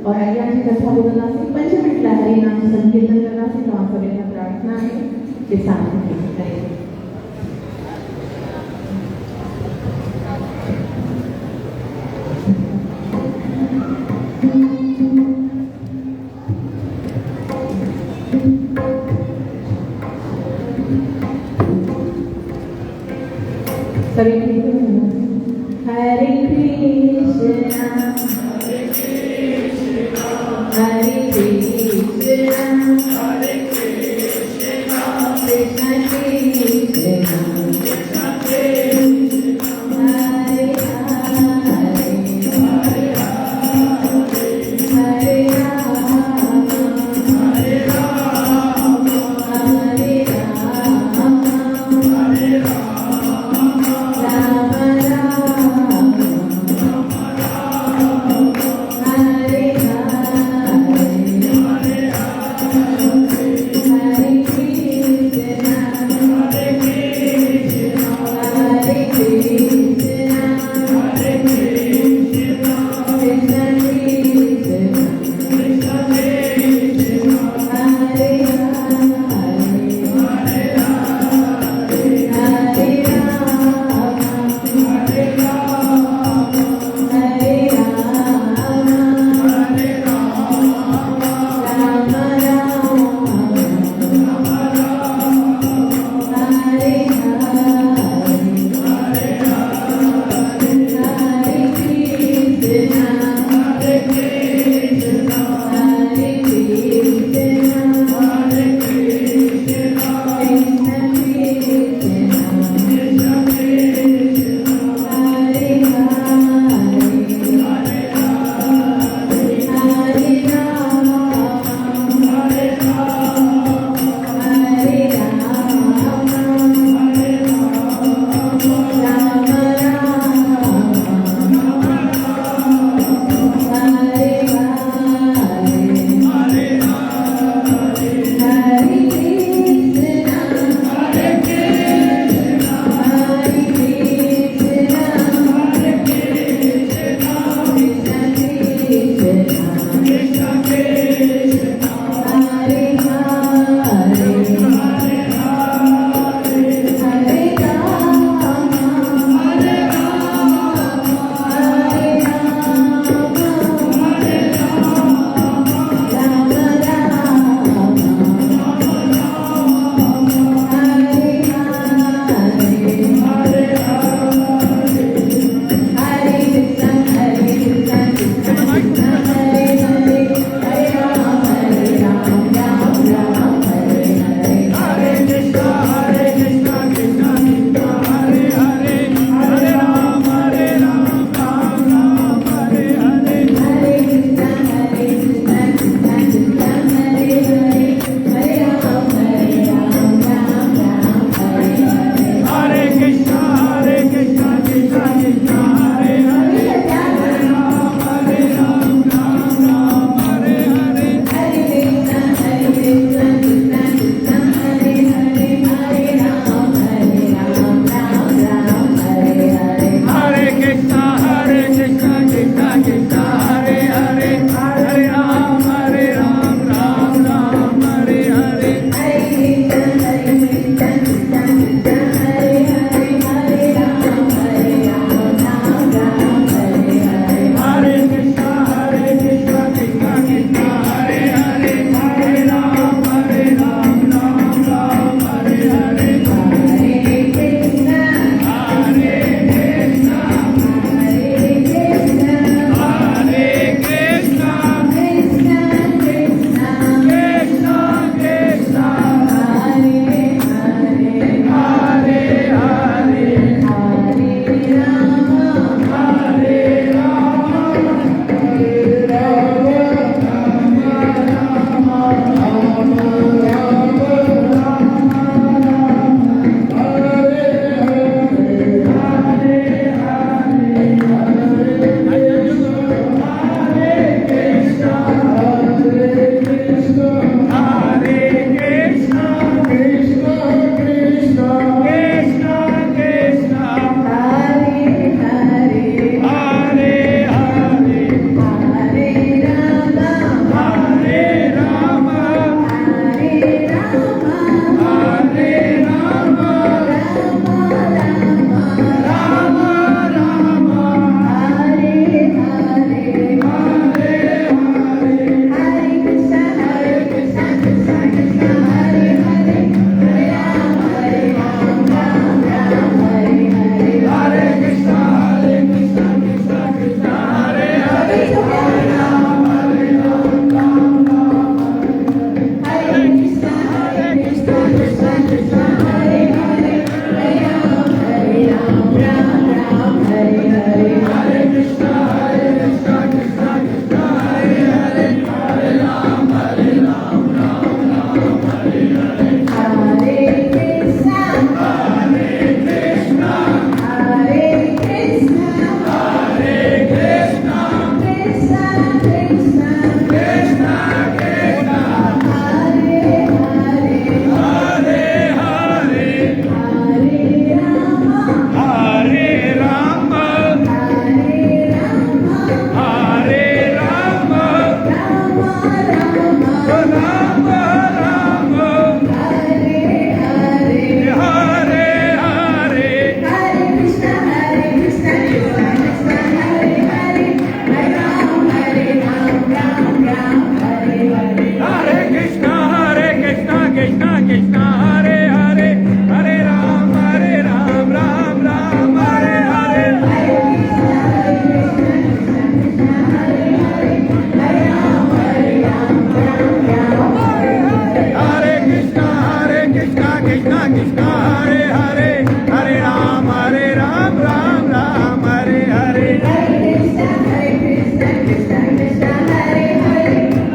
और अॻियां जी कथा ॿुधंदासीं 5 मिंट लाइ हरे नाम संकीर्तन कंदासीं तव्हां सभिनी खां प्रार्थना आहे कि साथ में करें सभी हरे कृष्णा हरे कृष्णा